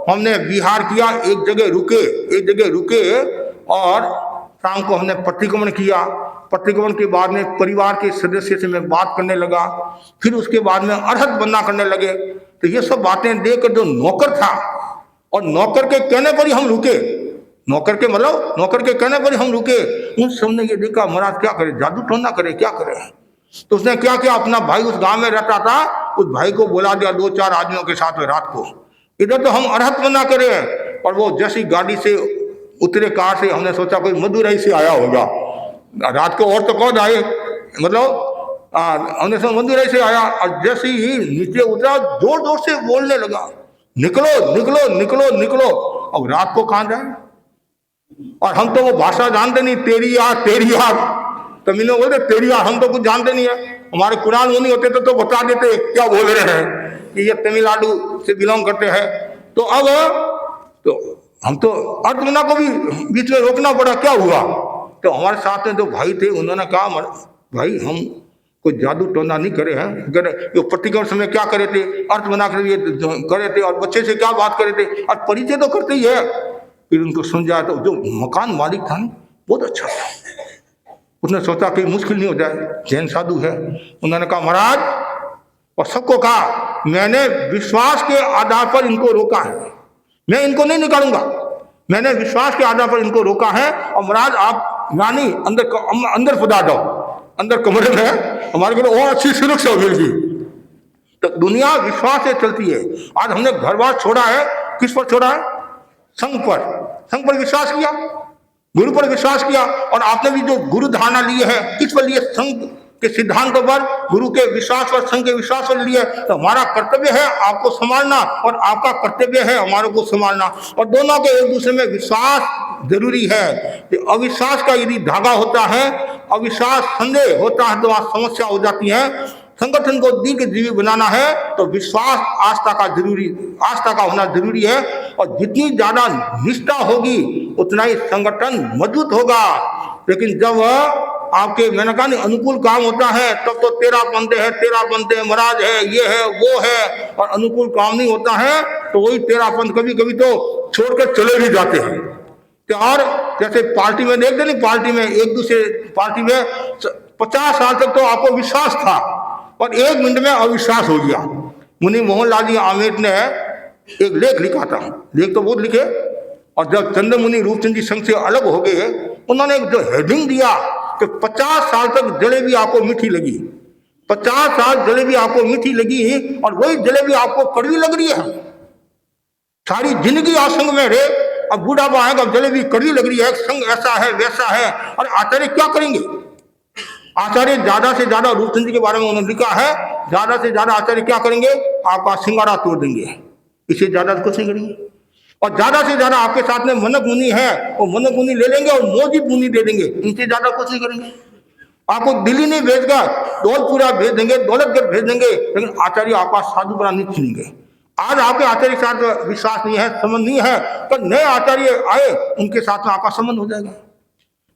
हमने विहार किया, एक जगह रुके और शाम को हमने प्रतिक्रमण किया। प्रतिक्रमण के बाद में परिवार के सदस्य से मैं बात करने लगा, फिर उसके बाद में अर्हत बनना करने लगे। तो ये सब बातें देखकर जो नौकर था, और नौकर के कहने पर ही हम रुके, नौकर के कहने पर ही हम रुके। उन सब ने ये देखा महाराज क्या करे, जादू टोना करे, क्या करे। तो उसने क्या किया, अपना भाई उस गांव में रहता था, उस भाई को बुला दिया 2-4 आदमियों के साथ में रात को। इधर तो हम अर्हत बना करे, और वो जैसी गाड़ी से उतरे कार से, हमने सोचा कोई मदुरई से आया होगा। रात को और तो कौन आए, मतलब हमने सोचा मदुरई से आया। और जैसे ही नीचे उतरा जोर जोर से बोलने लगा, निकलो निकलो निकलो निकलो। अब रात को कहाँ जाए, और हम तो वो भाषा जानते नहीं, तेरी यार तमिल में बोलते तेरी यार, हम तो कुछ जानते नहीं है। हमारे कुरान मुनि होते तो बता देते क्या बोल रहे हैं कि ये तमिलनाडु से बिलोंग करते हैं। तो अब तो हम तो अर्जुना को भी बीच में रोकना पड़ा, क्या हुआ? तो हमारे साथ में जो भाई थे उन्होंने कहा भाई हम कोई जादू टोना नहीं करे हैं, ये प्रतिक्रमण समय क्या करे थे, अर्थ बना कर ये करे थे और बच्चे से क्या बात करे थे और परिचय तो करते ही है। फिर उनको समझाया तो जो मकान मालिक था बहुत अच्छा था, उसने सोचा कि मुश्किल नहीं हो जाए, जैन साधु है। उन्होंने कहा महाराज, और सबको कहा मैंने विश्वास के आधार पर इनको रोका है, मैं इनको नहीं निकालूंगा, मैंने विश्वास के आधार पर इनको रोका है। और महाराज आप रानी अंदर पुदा दो, अंदर कमरे में हमारे को और अच्छी सुरक्षा मिलेगी। तो दुनिया विश्वास से चलती है। आज हमने घर बार छोड़ा है, किस पर छोड़ा है? संघ पर विश्वास किया, गुरु पर विश्वास किया। और आपने भी जो गुरु धारणा ली है किस पर लिए? संघ के सिद्धांतों पर, गुरु के विश्वास पर, संघ के विश्वास पर लिए। तो हमारा कर्तव्य है आपको संभालना और आपका कर्तव्य है हमारे को संभालना, और दोनों के एक दूसरे में विश्वास जरूरी है। अविश्वास का यदि धागा होता है, अविश्वास संदेह होता है तो वहां समस्या हो जाती है। संगठन को दीर्घजीवी बनाना है तो विश्वास आस्था का होना जरूरी है। और जितनी ज्यादा निष्ठा होगी उतना ही संगठन मजबूत होगा। लेकिन जब आपके मैंने कहा नहीं अनुकूल काम होता है तब तो तेरा पंथ है, महाराज है, ये है, वो है, और अनुकूल काम नहीं होता है तो वही तेरा पंथ कभी कभी तो छोड़कर चले भी जाते हैं। और जैसे पार्टी में देखते नहीं, पार्टी में एक दूसरे पार्टी में 50 साल तक तो आपको विश्वास था और 1 मिनट में अविश्वास हो गया। मुनि मोहनलाल जी आमेर ने एक लेख लिखा था, लेख तो बहुत लिखे। और जब चंद्र मुनि रूपचंद जी संघ से अलग हो गए उन्होंने जो हेडिंग दिया कि 50 साल तक जलेबी आपको मीठी लगी, 50 साल जलेबी आपको मीठी लगी और वही जलेबी आपको कड़वी लग रही है। सारी जिंदगी आप संघ में रहे, अब बूढ़ापा आएगा, अब जलेबी कड़वी लग रही है, संघ ऐसा है वैसा है। और आचार्य क्या करेंगे? आचार्य ज्यादा से ज्यादा रूपचंद जी के बारे में उन्होंने लिखा है, ज्यादा से ज्यादा आचार्य क्या करेंगे? आपका सिंगारा तोड़ देंगे, इससे ज्यादा कुछ नहीं करेंगे। और ज्यादा से ज्यादा आपके साथ में मनक मुनि है, वो मनक मुनि ले लेंगे और मोजिब मुनि दे देंगे, इनसे ज्यादा कुछ नहीं करेंगे। आपको दिल्ली नहीं भेजगा, दौलतपुरा भेज देंगे, दौलतगढ़ भेज देंगे, लेकिन आचार्य आपका साधु बना नहीं छीनेंगे। आज आपके आचार्य के साथ विश्वास नहीं है, संबंध नहीं है, तो नए आचार्य आए उनके साथ में आपका संबंध हो जाएगा।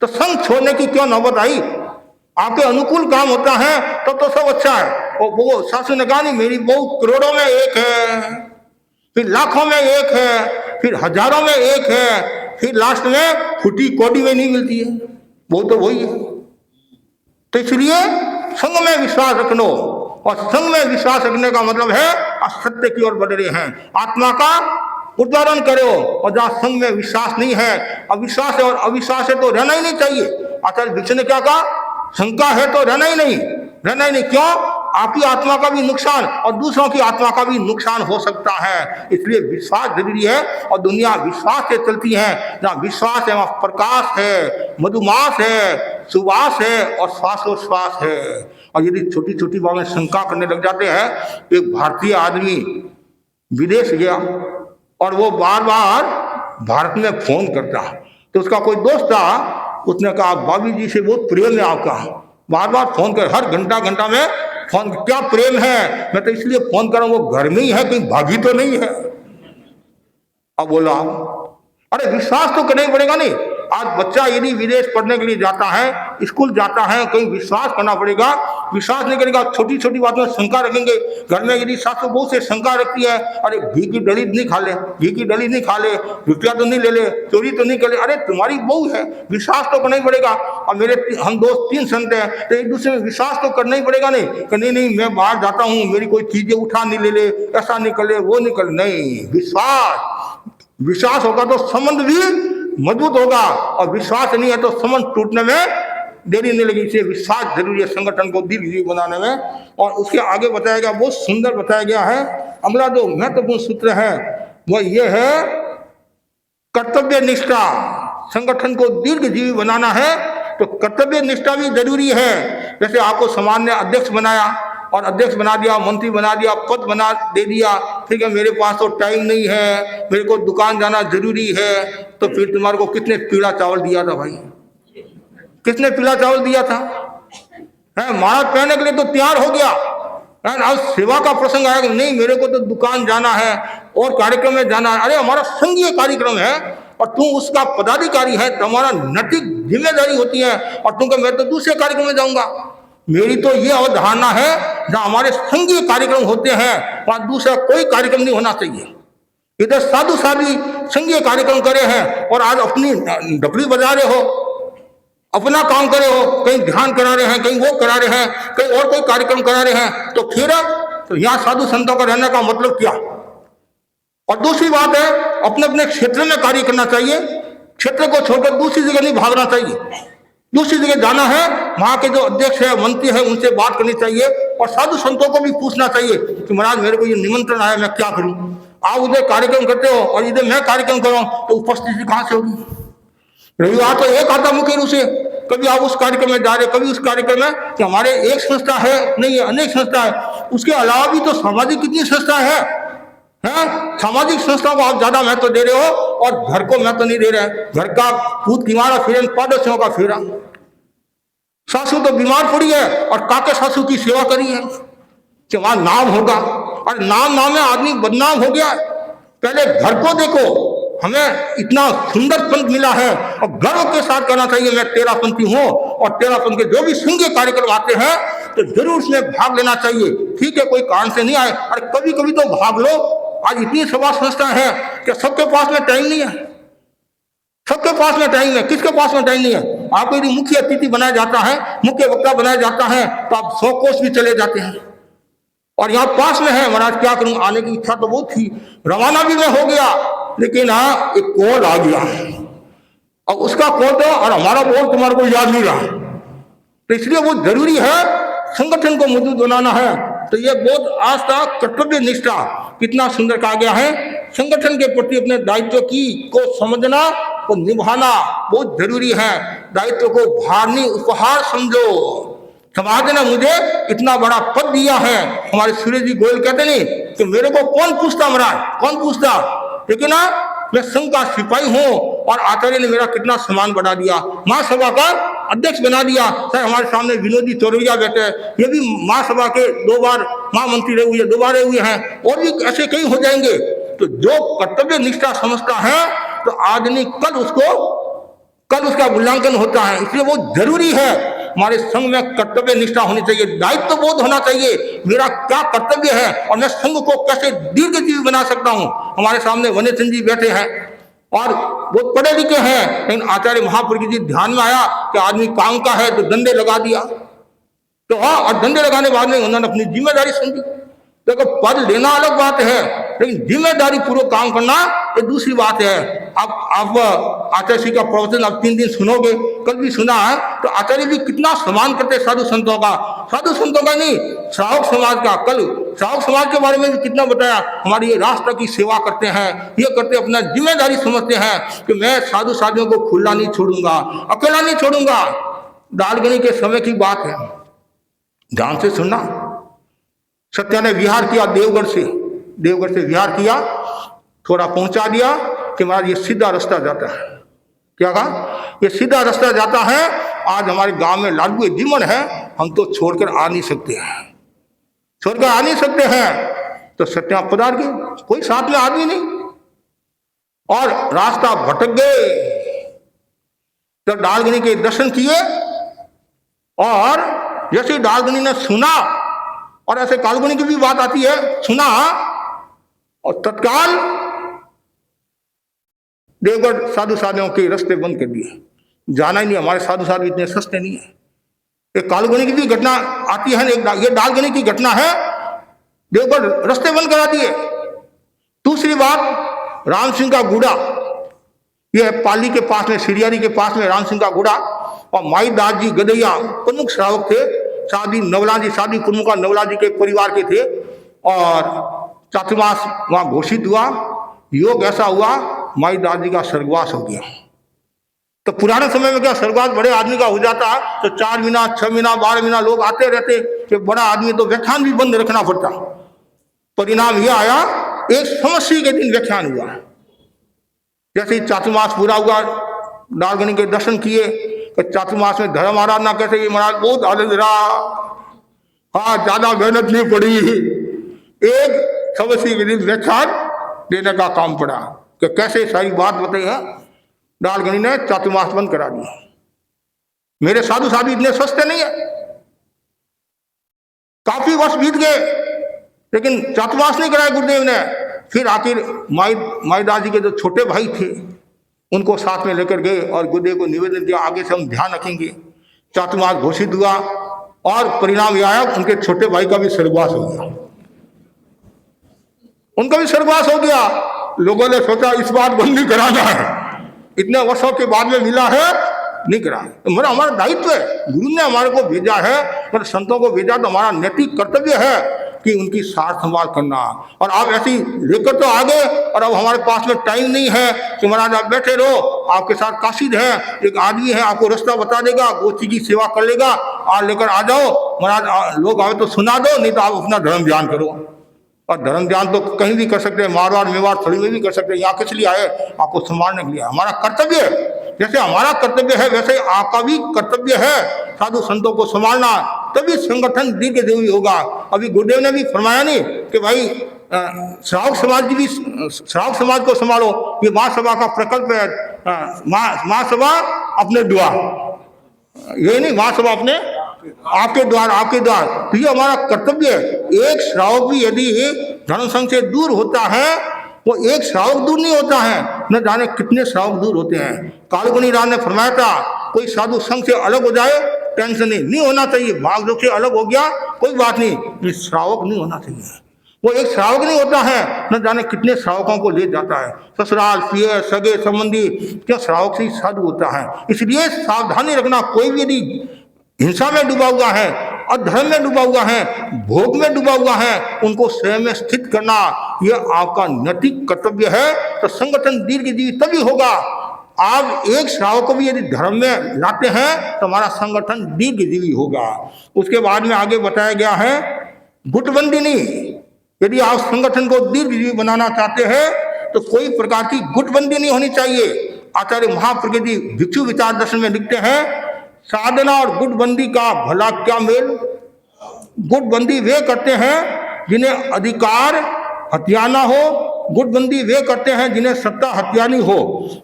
तो संघ छोड़ने की क्यों नौबत आई? आपके अनुकूल काम होता है तो सब अच्छा है। और वो सासू ने कहा नहीं मेरी बहू करोड़ों में एक है, फिर लाखों में एक है, फिर हजारों में एक है, फिर लास्ट में फुटी कोडी में नहीं मिलती है, वो तो वही है। तो इसलिए संघ में विश्वास रखनो, और संघ में विश्वास रखने का मतलब है असत्य की ओर बढ़ रहे हैं, आत्मा का उद्धारण करो। और जहां संघ में विश्वास नहीं है, अविश्वास है, और अविश्वास है तो रहना ही नहीं चाहिए। आचार्य भिक्षु ने क्या कहा? शंका है तो रहना ही नहीं। क्यों? आपकी आत्मा का भी नुकसान और दूसरों की आत्मा का भी नुकसान हो सकता है। इसलिए विश्वास जरूरी है, और दुनिया विश्वास से चलती है। जहाँ विश्वास है वहाँ प्रकाश है, मधुमास है, सुवास है और श्वासोश्वास है। और यदि छोटी छोटी बात में शंका करने लग जाते हैं, एक भारतीय आदमी विदेश गया और वो बार बार भारत में फोन करता, तो उसका कोई दोस्त था, उसने कहा भाभी जी से बहुत प्रेम है आपका, बार बार फोन कर, हर घंटा में फोन, क्या प्रेम है? मैं तो इसलिए फोन कर रहा हूं, वो घर में ही है, कहीं भागी तो नहीं है। अब बोला अरे विश्वास तो करना ही पड़ेगा। नहीं, आज बच्चा यदि विदेश पढ़ने के लिए जाता है, स्कूल जाता है, कहीं विश्वास करना पड़ेगा। विश्वास नहीं करेगा, छोटी छोटी बात में शंका रखेंगे। घर में यदि सासू बहू से शंका रखती है, अरे घी की डली नहीं खा ले, रुपया तो नहीं ले ले, चोरी तो नहीं कर ले, अरे तुम्हारी बहू है, विश्वास तो करना ही पड़ेगा। और हम दोस्त 3 संत हैं, तो एक दूसरे में विश्वास तो करना ही पड़ेगा। नहीं मैं बाहर जाता हूँ, मेरी कोई चीजें उठा नहीं ले, ऐसा नहीं कर ले, वो नहीं कर ले। नहीं, विश्वास होगा तो संबंध भी मजबूत होगा, और विश्वास नहीं है तो संबंध टूटने में देरी नहीं लगी। इसलिए विश्वास जरूरी है संगठन को दीर्घजीवी बनाने में। और उसके आगे बताया गया, बहुत सुंदर बताया गया है। अगला जो महत्वपूर्ण सूत्र है वह यह है कर्तव्य निष्ठा। संगठन को दीर्घजीवी बनाना है तो कर्तव्य निष्ठा भी जरूरी है। जैसे आपको समाज ने अध्यक्ष बनाया, और अध्यक्ष बना दिया, मंत्री बना दिया, पद बना दे दिया, ठीक है, मेरे पास तो टाइम नहीं है, मेरे को दुकान जाना जरूरी है, तो फिर तुम्हारे को किसने पीला चावल दिया था भाई? किसने पीला चावल दिया था? है, महाराज पहनने के लिए तो तैयार हो गया है। अब सेवा का प्रसंग आएगा, नहीं मेरे को तो दुकान जाना है और कार्यक्रम में जाना है। अरे हमारा संघीय कार्यक्रम है और तू उसका पदाधिकारी है, तुम्हारा नैतिक जिम्मेदारी होती है और तुम कह मैं तो दूसरे कार्यक्रम में जाऊंगा। मेरी तो ये अवधारणा है जहाँ हमारे संघीय कार्यक्रम होते हैं वहां दूसरा कोई कार्यक्रम नहीं होना चाहिए। इधर साधु साधी संघीय कार्यक्रम करे हैं और आज अपनी डपली बजा रहे हो, अपना काम करे हो, कहीं ध्यान करा रहे हैं, कहीं वो करा रहे हैं, कहीं और कोई कार्यक्रम करा रहे हैं, तो फिर तो यहाँ साधु संतों का रहने का मतलब क्या। और दूसरी बात है, अपने अपने क्षेत्र में कार्य करना चाहिए, क्षेत्र को छोड़कर दूसरी जगह नहीं भागना चाहिए। दूसरी जगह जाना है, वहां के जो अध्यक्ष है, मंत्री है, उनसे बात करनी चाहिए और साधु संतों को भी पूछना चाहिए कि महाराज मेरे को ये निमंत्रण आया, मैं क्या करूं। आप उधर कार्यक्रम करते हो और इधर मैं कार्यक्रम कर रहा हूं, तो उपस्थिति कहां से होगी। रविवार तो एक आता मुख्य रूप से, कभी आप उस कार्यक्रम में जा रहे, कभी उस कार्यक्रम में, कि हमारे एक संस्था है नहीं है, अनेक संस्था है। उसके अलावा भी तो सामाजिक कितनी संस्था है। सामाजिक संस्थाओं को आप ज्यादा महत्व दे रहे हो और घर को महत्व नहीं दे रहे। घर का पूत किमारा फिर पादोसियों का फेरा। सासू तो बीमार पड़ी है और काके सासू की सेवा करी है कि वहां नाम होगा, और नाम में आदमी बदनाम हो गया। पहले घर को देखो, हमें इतना सुंदर पंथ मिला है और गर्व के साथ कहना चाहिए मैं तेरापंथी हूं, और तेरापंथ के जो भी संघीय कार्यक्रम आते हैं तो जरूर उसमें भाग लेना चाहिए। ठीक है, कोई कारण से नहीं आए, और कभी कभी तो भाग लो। आज इतनी सभा संस्था है कि सबके पास में टाइम नहीं है, सबके पास में टाइम है। किसके पास में टाइम नहीं है। आपको यदि मुख्य अतिथि बनाया जाता है, मुख्य वक्ता बनाया जाता है, तो आप 100 कोस भी चले जाते हैं। और यहाँ पास में है, महाराज क्या करूं, आने की इच्छा तो बहुत थी, रवाना भी मैं हो गया, लेकिन हाँ एक कॉल आ गया, और उसका कॉल तो, और हमारा कॉल तुम्हारे को याद नहीं रहा। तो इसलिए वो जरूरी है, संगठन को मजबूत बनाना है। तो ये बहुत आस्था, कर्तव्य निष्ठा, कितना सुंदर कहा गया है। संगठन के प्रति अपने दायित्व को समझना, को निभाना बहुत जरूरी है। दायित्व को भार नहीं, उपहार समझो। समाज ने मुझे इतना बड़ा पद दिया है। हमारे सूर्य जी गोयल कहते नहीं कि मेरे को कौन पूछता महाराज, कौन पूछता, लेकिन मैं संघ का सिपाही हूं और आचार्य ने मेरा कितना सम्मान बढ़ा दिया, महासभा का अध्यक्ष बना दिया। सर हमारे सामने विनोदी चौरैया बैठे हैं, ये भी महासभा के 2 बार महामंत्री रहे हुए, 2 बार रहे हुए हैं, और भी ऐसे कई हो जाएंगे। तो जो कर्तव्य निष्ठा समझता है तो आज नहीं कल उसका मूल्यांकन होता है। इसलिए वो जरूरी है, हमारे संघ में कर्तव्य निष्ठा होनी चाहिए, दायित्व बोध होना चाहिए, मेरा क्या कर्तव्य है और मैं संघ को कैसे दीर्घजीवी बना सकता हूं। हमारे सामने वन्य सिंह जी बैठे हैं और वो पढ़े लिखे हैं, लेकिन आचार्य महापुरुष जी ध्यान में आया कि आदमी काम का है तो डंडे लगा दिया। तो हाँ, और डंडे लगाने बाद में उन्होंने अपनी जिम्मेदारी समझी। देखो पद लेना अलग बात है, लेकिन जिम्मेदारी पूर्वक काम करना ये दूसरी बात है। आप आचार्य जी का प्रवचन आप 3 दिन सुनोगे, कल भी सुना है, तो आचार्य भी कितना सम्मान करते साधु संतों का, साधु संतों का नहीं, श्रावक समाज का। कल श्रावक समाज के बारे में भी कितना बताया, हमारी ये राष्ट्र की सेवा करते हैं, ये करते अपना जिम्मेदारी समझते हैं कि मैं साधु साधियों को खुला नहीं छोड़ूंगा, अकेला नहीं छोड़ूंगा। दालगनी के समय की बात है, ध्यान से सुनना। सत्या ने विहार किया, देवगढ़ से विहार किया, थोड़ा पहुंचा दिया कि महाराज ये सीधा रास्ता जाता है। क्या कहा, ये सीधा रास्ता जाता है। आज हमारे गांव में लाडू जीवन है, हम तो छोड़कर आ नहीं सकते हैं, छोड़कर आ नहीं सकते हैं। तो सत्या पधार गए, कोई साथ में आदमी नहीं, और रास्ता भटक गए। तो डालगनी के दर्शन किए, और जैसे डालगनी ने सुना, और ऐसे कालगुनी की भी बात आती है, सुना और तत्काल देवगढ़ साधु साधियों के रास्ते बंद कर दिए, जाना ही नहीं, हमारे साधु साधु इतने सस्ते नहीं है। एक कालगुनी की भी घटना आती है, ये डालगनी की घटना है, देवगढ़ रास्ते बंद करा दिए। दूसरी बात, राम सिंह का गुड़ा, ये पाली के पास में, सिरियारी के पास में राम सिंह का गुड़ा, और माई दास जी गदैया प्रमुख श्रावक थे। शादी प्रमुख नवला जी के परिवार के थे, और चातुर्मास वहां घोषित हुआ। योग ऐसा हुआ, माई दास जी का स्वर्गवास हो गया। तो पुराने समय में क्या स्वर्गवास बड़े आदमी का हो जाता तो 4 महीना 6 महीना 12 महीना लोग आते रहते, कि बड़ा आदमी तो व्याख्यान भी बंद रखना पड़ता। परिणाम यह आया, एक समस्या के दिन व्याख्यान हुआ। जैसे ही चातुर्मास पूरा हुआ, डालगनी के दर्शन किए, कि चातुर्मास में धर्म आराधना कैसे, ये महाराज बहुत आनंद रहा, हाँ ज्यादा मेहनत नहीं पड़ी, एक सबसे विधि व्याख्यान देने का काम पड़ा कि कैसे सारी बात बताई है। दालगणी ने चातुर्मास बंद करा दिया। मेरे साधु साधु इतने सस्ते नहीं है, काफी वर्ष बीत गए लेकिन चातुर्मास नहीं कराया गुरुदेव ने। फिर आखिर माईदास जी के जो छोटे भाई थे उनको साथ में लेकर गए और गुरुदेव को निवेदन दिया, आगे से हम ध्यान रखेंगे। चातुर्मास घोषित हुआ और परिणाम यह आया, उनके छोटे भाई का भी स्वर्गवास हो गया, उनका भी स्वर्गवास हो गया। लोगों ने सोचा इस बार बंद नहीं कराना है, इतने वर्षों के बाद में मिला है, नहीं करा। तो हमारा दायित्व है, गुरु ने हमारे को भेजा है, पर संतों को भेजा तो हमारा नैतिक कर्तव्य है कि उनकी सार संभाल करना। और आप ऐसी लेकर तो आ गए और अब हमारे पास में टाइम नहीं है कि महाराज आप बैठे रहो, आपके साथ काशिद है, एक आदमी है आपको रास्ता बता देगा, गोची की सेवा कर लेगा, आप लेकर आ जाओ महाराज, लोग आए तो सुना दो, नहीं तो आप अपना धर्म ध्यान करो। और धर्म ध्यान तो कहीं भी कर सकते हैं, मारवाड़ मेवाड़ थोड़ी में भी कर सकते हैं, यहाँ किस लिए आए, आपको संभालने के लिए। हमारा कर्तव्य है, जैसे हमारा कर्तव्य है वैसे आपका भी कर्तव्य है साधु संतों को संभालना, तभी संगठन दीर्घजीवी होगा। अभी गुरुदेव ने भी फरमाया नहीं कि भाई श्रावक समाज की भी, श्रावक समाज को संभालो, ये महासभा का प्रकल्प है, महासभा अपने द्वार, ये नहीं महासभा अपने आपके द्वार, आपके द्वार, तो ये हमारा कर्तव्य है। एक श्रावक भी यदि धर्म संघ से दूर होता है, वो एक श्रावक दूर नहीं होता है, न जाने कितने श्रावक दूर होते हैं। कालगुनी राम ने फरमाया था कोई साधु संघ से अलग हो जाए टेंशन नहीं होना चाहिए, भाग दौड़ से अलग हो गया कोई बात नहीं, श्रावक नहीं होना चाहिए। वो एक श्रावक नहीं होता है, न जाने कितने श्रावकों को ले जाता है, ससुराल पियर सगे संबंधी, क्या श्रावक से ही साधु होता है। इसलिए सावधानी रखना, कोई भी यदि हिंसा में डूबा हुआ है, अधर्म में डूबा हुआ है, भोग में डूबा हुआ है, उनको स्वयं में स्थित करना यह आपका नैतिक कर्तव्य है। तो संगठन दीर्घजीवी तभी होगा। आप एक श्रावक को भी यदि धर्म में लाते हैं तो हमारा संगठन दीर्घजीवी होगा। उसके बाद में आगे बताया गया है गुटबंदी नहीं। यदि आप संगठन को दीर्घजीवी बनाना चाहते हैं तो कोई प्रकार की गुटबंदी नहीं होनी चाहिए। आचार्य महाप्रकृति भिक्षु विचार दर्शन में लिखते हैं, साधना और गुटबंदी का भला क्या मेल। गुटबंदी वे करते हैं जिन्हें अधिकार हत्याना हो, गुटबंदी वे करते हैं जिन्हें सत्ता हत्यानी हो।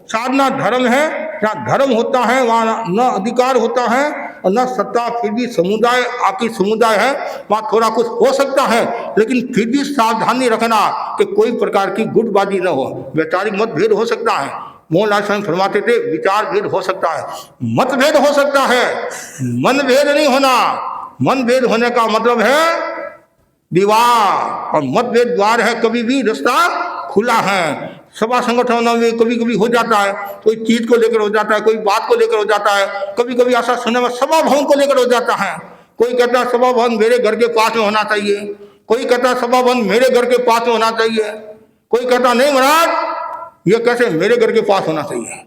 साधना धर्म है, जहाँ धर्म होता है वहाँ न अधिकार होता है और न सत्ता, फिर भी समुदाय आपकी समुदाय है, वहाँ थोड़ा कुछ हो सकता है, लेकिन फिर भी सावधानी रखना कि कोई प्रकार की गुटबाजी न हो। वैचारिक मतभेद हो सकता है, मोहनलाल स्वयं फरमाते थे विचार भेद हो सकता है, मतभेद हो सकता है, मनभेद नहीं होना। मनभेद होने का मतलब है दीवार, और मतभेद द्वार है, कभी भी रास्ता खुला है। सभा संगठनों में कभी कभी हो जाता है, कोई चीज को लेकर हो जाता है, कोई बात को लेकर हो जाता है, कभी कभी ऐसा सुनने में सभा भवन को लेकर हो जाता है। कोई कहता है सभा भवन मेरे घर के पास में होना चाहिए, कोई कहता है सभा भवन मेरे घर के पास में होना चाहिए, कोई कहता नहीं महाराज ये कैसे मेरे घर के पास होना चाहिए।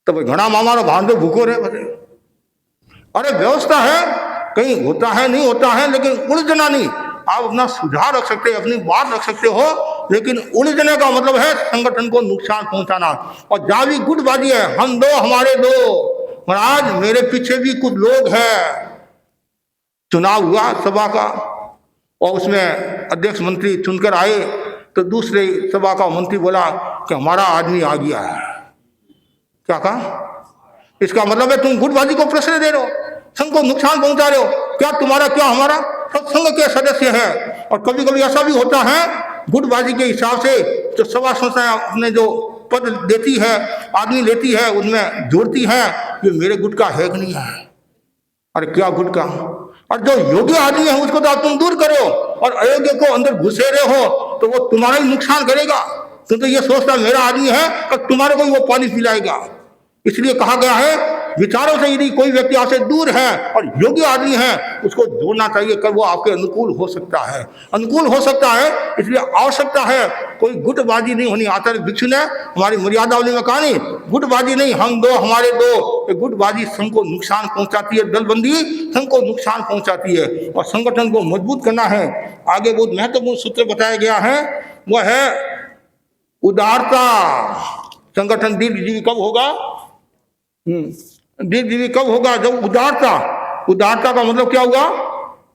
तो भाई घना मामा भान तो भूखो रहे बते। अरे व्यवस्था है, कहीं होता है नहीं होता है, लेकिन उलझना नहीं। आप अपना सुझाव रख सकते, अपनी बात रख सकते हो, लेकिन उलझने का मतलब है संगठन को नुकसान पहुंचाना। और जहां भी गुटबाजी है, हम दो हमारे दो, महाराज मेरे पीछे भी कुछ लोग हैं। चुनाव हुआ सभा का और उसमें अध्यक्ष मंत्री चुनकर आए तो दूसरे सभा का मंत्री बोला कि हमारा आदमी आ गया है। क्या कहा? इसका मतलब है तुम गुटबाजी को प्रश्रय दे रहे हो, संघ को नुकसान पहुंचा रहे हो। क्या तुम्हारा क्या हमारा, सब संघ के सदस्य हैं। और कभी कभी ऐसा भी होता है गुटबाजी के हिसाब से जो सभा संस्थाएं अपने जो पद देती है, आदमी लेती है, उनमें जोड़ती है ये मेरे गुट का है कि नहीं है। अरे क्या गुट का? और जो योग्य आदमी है उसको तो आप तुम दूर करो, और अयोग्य को अंदर घुसे रहे हो तो वो तुम्हारा ही नुकसान करेगा। तुम तो ये सोचता मेरा आदमी है और तुम्हारे को ही वो पानी पिलाएगा। इसलिए कहा गया है विचारों से यदि कोई व्यक्ति आपसे दूर है और योग्य आदमी है उसको जोड़ना चाहिए, कर वो आपके अनुकूल हो सकता है, अनुकूल हो सकता है। इसलिए आवश्यकता है कोई गुटबाजी नहीं होनी। आचार्य भिक्षु ने हमारी मर्यादावली में कहा नहीं, गुटबाजी नहीं, हम दो हमारे दो। गुटबाजी संघ को नुकसान पहुंचाती है, दलबंदी संघ को नुकसान पहुंचाती है। और संगठन को मजबूत करना है। आगे बहुत महत्वपूर्ण सूत्र बताया गया है, वह है उदारता। संगठन दीर्घजीवी कब होगा? धीरे धीरे कब होगा? जब उदारता, उदारता का मतलब क्या हुआ?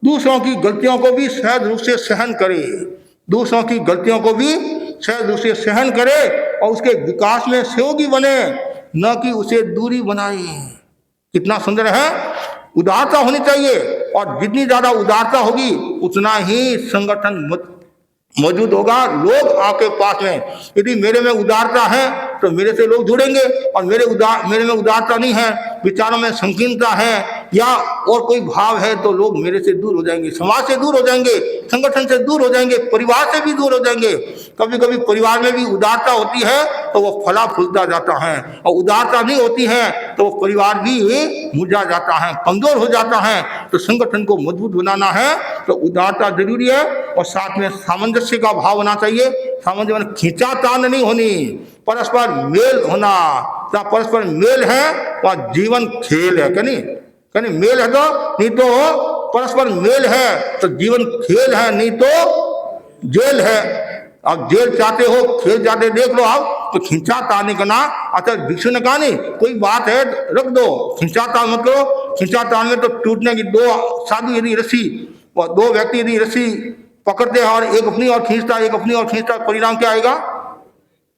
दूसरों की गलतियों को भी सहज रूप से सहन करे, दूसरों की गलतियों को भी सहज रूप से सहन करे और उसके विकास में सहयोगी बने, न कि उसे दूरी बनाए। कितना सुंदर है! उदारता होनी चाहिए, और जितनी ज्यादा उदारता होगी उतना ही संगठन मौजूद होगा, लोग आपके पास में। यदि मेरे में उदारता है तो मेरे से लोग जुड़ेंगे, और मेरे में उदारता नहीं है, विचारों में संकीर्णता है या और कोई भाव है, तो लोग मेरे से दूर हो जाएंगे, समाज से दूर हो जाएंगे, संगठन से दूर हो जाएंगे, परिवार से भी दूर हो जाएंगे। कभी कभी परिवार में भी उदारता होती है तो वो फला फूलता जाता है, और उदारता नहीं होती है तो वो परिवार भी मुरझा जाता है, कमजोर हो जाता है। तो संगठन को मजबूत बनाना है तो उदारता जरूरी है, और साथ में सामंजस्य का भाव होना चाहिए। सामंजस्य खींचातान नहीं होनी, परस्पर मेल होना। क्या परस्पर मेल है वह जीवन खेल है, कहनी मेल है तो, नहीं तो परस्पर मेल है तो जीवन खेल है, नहीं तो जेल है। अब जेल चाहते हो, खेल चाहते देख लो आप, तो खिंचातान नहीं करना। अच्छा भिक्षु ने कहा नहीं, कोई बात है रख दो, खिंचातान मत करो। खिंचातान में तो टूटने की, दो साधु यदि रस्सी, दो व्यक्ति यदि रस्सी पकड़ते हैं और एक अपनी और खींचता, एक अपनी और खींचता, परिणाम क्या आएगा?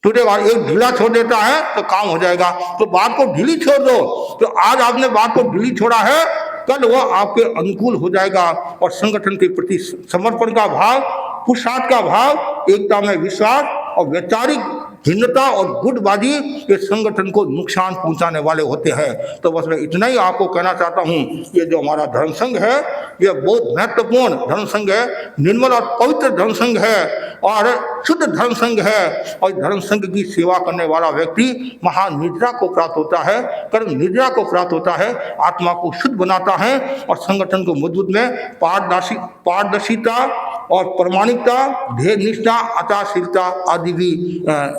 टूटेगा। एक ढीला छोड़ देता है तो काम हो जाएगा। तो बात को ढीली छोड़ दो। तो आज आपने बात को ढीली छोड़ा है, कल वह आपके अनुकूल हो जाएगा। और संगठन के प्रति समर्पण का भाव, पुरुषार्थ का भाव, एकता में विश्वास और वैचारिक भिन्नता और गुटबाजी ये संगठन को नुकसान पहुंचाने वाले होते हैं। तो बस मैं इतना ही आपको कहना चाहता हूं, ये जो हमारा धर्म संघ है ये बहुत महत्वपूर्ण धर्म संघ है, निर्मल और पवित्र धर्म संघ है और शुद्ध धर्म संघ है। और धर्म संघ की सेवा करने वाला व्यक्ति महान निद्रा को प्राप्त होता है, कर्म निद्रा को प्राप्त होता है, आत्मा को शुद्ध बनाता है और संगठन को मजबूत में पारदर्शिता और प्रामाणिकता, ध्येय निष्ठा, आचारशीलता आदि भी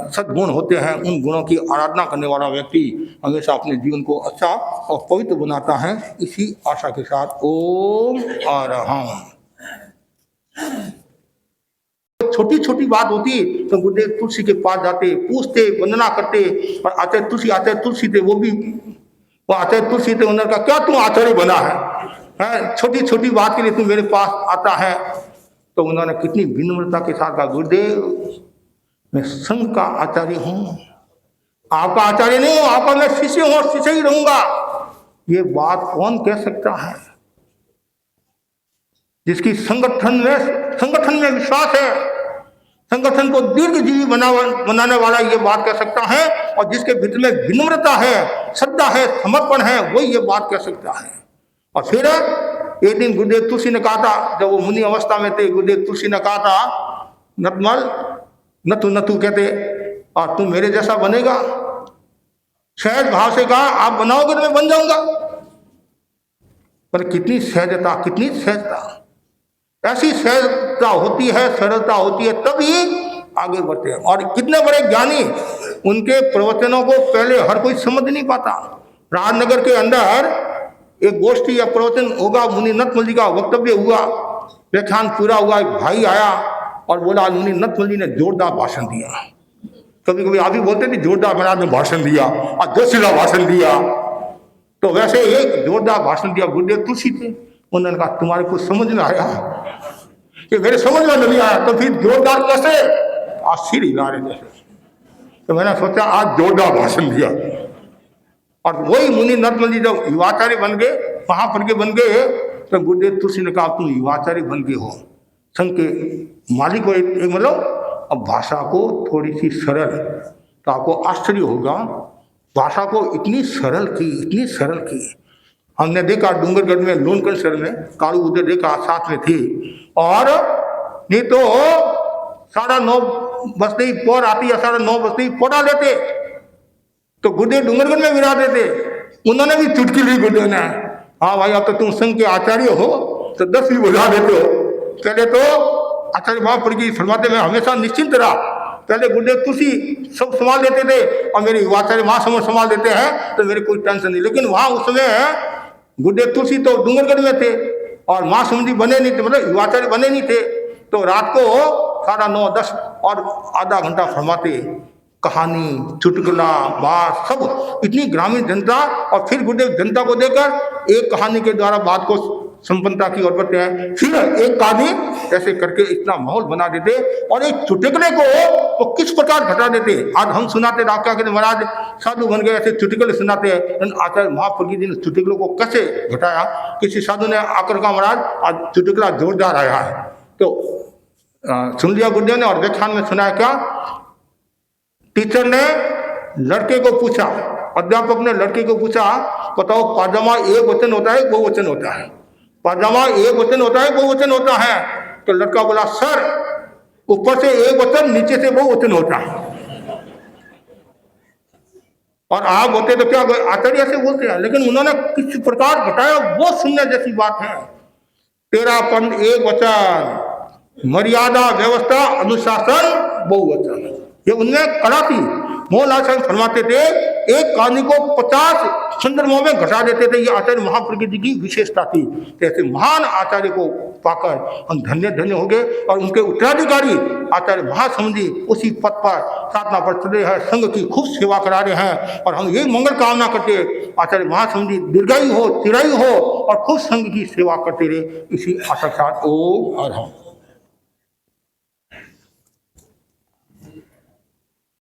सद्गुण होते हैं। उन गुणों की आराधना करने वाला व्यक्ति हमेशा अपने जीवन को अच्छा और पवित्र बनाता है। इसी आशा के साथ ओम अरहम। छोटी छोटी बात होती तो गुरुदेव तुलसी के पास जाते, पूछते, वंदना करते। और आचार्य तुलसी थे, वो भी वो आचार्य तुलसी थे, उन्होंने कहा क्या तू आचार्य बना है? छोटी छोटी बात के लिए तू मेरे पास आता है? तो उन्होंने कितनी विनम्रता के साथ कहा, गुरुदेव मैं संघ का आचार्य हूं, आपका आचार्य नहीं हूं, आपका मैं शिष्य हूं और शिष्य ही रहूंगा। ये बात कौन कह सकता है? जिसकी संगठन में विश्वास है, संगठन को दीर्घजीवी बनाने वाला ये बात कह सकता है। और जिसके भीतर में विनम्रता है, श्रद्धा है, समर्पण है, वही ये बात कह सकता है। और फिर एक दिन गुरुदेव तुलसी ने कहा था, जब वो मुनि अवस्था में थे, गुरुदेव तुलसी ने कहा था, नतमल नतु कहते, और तू मेरे जैसा बनेगा? सहज भाव से कहा, आप बनाओगे तो मैं बन जाऊंगा। पर कितनी सहजता, कितनी सहजता, ऐसी सहजता होती है, सरलता होती है, तभी आगे बढ़ते हैं। और कितने बड़े ज्ञानी, उनके प्रवचनों को पहले हर कोई समझ नहीं पाता। राजनगर के अंदर एक गोष्ठी या प्रवचन होगा, मुनि नतमल जी का वक्तव्य हुआ, व्याख्यान पूरा हुआ, एक भाई आया और बोला मुनि नतमल जी ने जोरदार भाषण दिया। कभी कभी आप भी बोलते थे जोरदार महाराज ने भाषण दिया और जोशीला भाषण दिया। तो वैसे एक जोरदार भाषण दिया गुरुदेव तुलसी थे। उन्होंने कहा तुम्हारे कुछ समझ में आया? कि मेरे समझ में नहीं आया। तो फिर जोरदार कैसे? आज सिर हिला रहे जैसे। तो मैंने सोचा आज जोरदार भाषण दिया। और वही मुनि नतमल जी जब युवाचार्य बन गए, महापर के बन गए, तो गुरुदेव तुलसी ने कहा तुम युवाचार्य बन गए हो, संघ के मालिक हो, मतलब अब भाषा को थोड़ी सी सरल, तो आपको आश्चर्य होगा, भाषा को इतनी सरल की, इतनी सरल की। हमने देखा डूंगरगढ़ में लोनकन शहर में कालू उधर देखा, साथ में थे, और नहीं तो 9:30 बजते ही पोर आती है, 9:30 बजते ही पोड़ा लेते। तो गुरुदेव डूंगरगढ़ में विराजे थे, उन्होंने भी चुटकी ली गुरुदेव ने, हाँ भाई अब तो तुम संघ के आचार्य हो तो 10 भी बुझा देते हो। पहले तो आचार्य महापुर की फरमाते में हमेशा निश्चिंत रहा। पहले गुरुदेव तुलसी सब संभाल लेते थे और मेरे युवाचार्य महासमर संभाल देते हैं, तो मेरे कोई टेंशन नहीं। लेकिन वहाँ उस समय गुरुदेव तुलसी तो डूंगरगढ़ में थे और महासमुदी बने नहीं थे, मतलब युवाचार्य बने नहीं थे। तो रात को 9:30 10 और आधा घंटा फरमाते, कहानी, चुटकुला, बात सब इतनी ग्रामीण जनता और फिर गुरुदेव जनता को देकर एक कहानी के द्वारा बात को संपन्नता की ओर बढ़ते हैं। फिर एक कहानी ऐसे करके इतना माहौल बना देते और एक चुटकुले को वो किस प्रकार घटा देते। आज हम सुनाते राका के महाराज साधु बन गए, ऐसे चुटकुले सुनाते हैं। आचार्य महाप्रज्ञ जी ने चुटकुलों को कैसे घटाया। किसी साधु ने आकर कहा महाराज आज चुटकुला जोरदार आया है, तो सुन लिया गुरुदेव ने और व्याख्यान में सुनाया क्या। टीचर ने लड़के को पूछा, अध्यापक ने लड़के को पूछा, बताओ पाजामा एक वचन होता है बहुवचन होता है? पाजामा एक वचन होता है बहुवचन होता है? तो लड़का बोला सर ऊपर से एक वचन नीचे से बहुवचन होता है। और आप होते तो क्या आचार्य से बोलते हैं, लेकिन उन्होंने किस प्रकार घटाया वो सुनने जैसी बात है। तेरापन एक वचन, मर्यादा व्यवस्था अनुशासन बहुवचन, ये उनमें कला थी। मोहनलाल शर्मा फरमाते थे एक कहानी को 50 संदर्भों में घटा देते थे। ये आचार्य महाप्रज्ञ जी की विशेषता थी। ऐसे महान आचार्य को पाकर हम धन्य धन्य हो गए और उनके उत्तराधिकारी आचार्य महासमुद्र जी उसी पद पर साधना पर चले हैं, संघ की खूब सेवा करा रहे हैं। और हम यही मंगल कामना करते आचार्य महासमुद्र जी दीर्घायु हो, चिरायु हो और खूब संघ की सेवा करते रहे। इसी आशा के साथ ओम।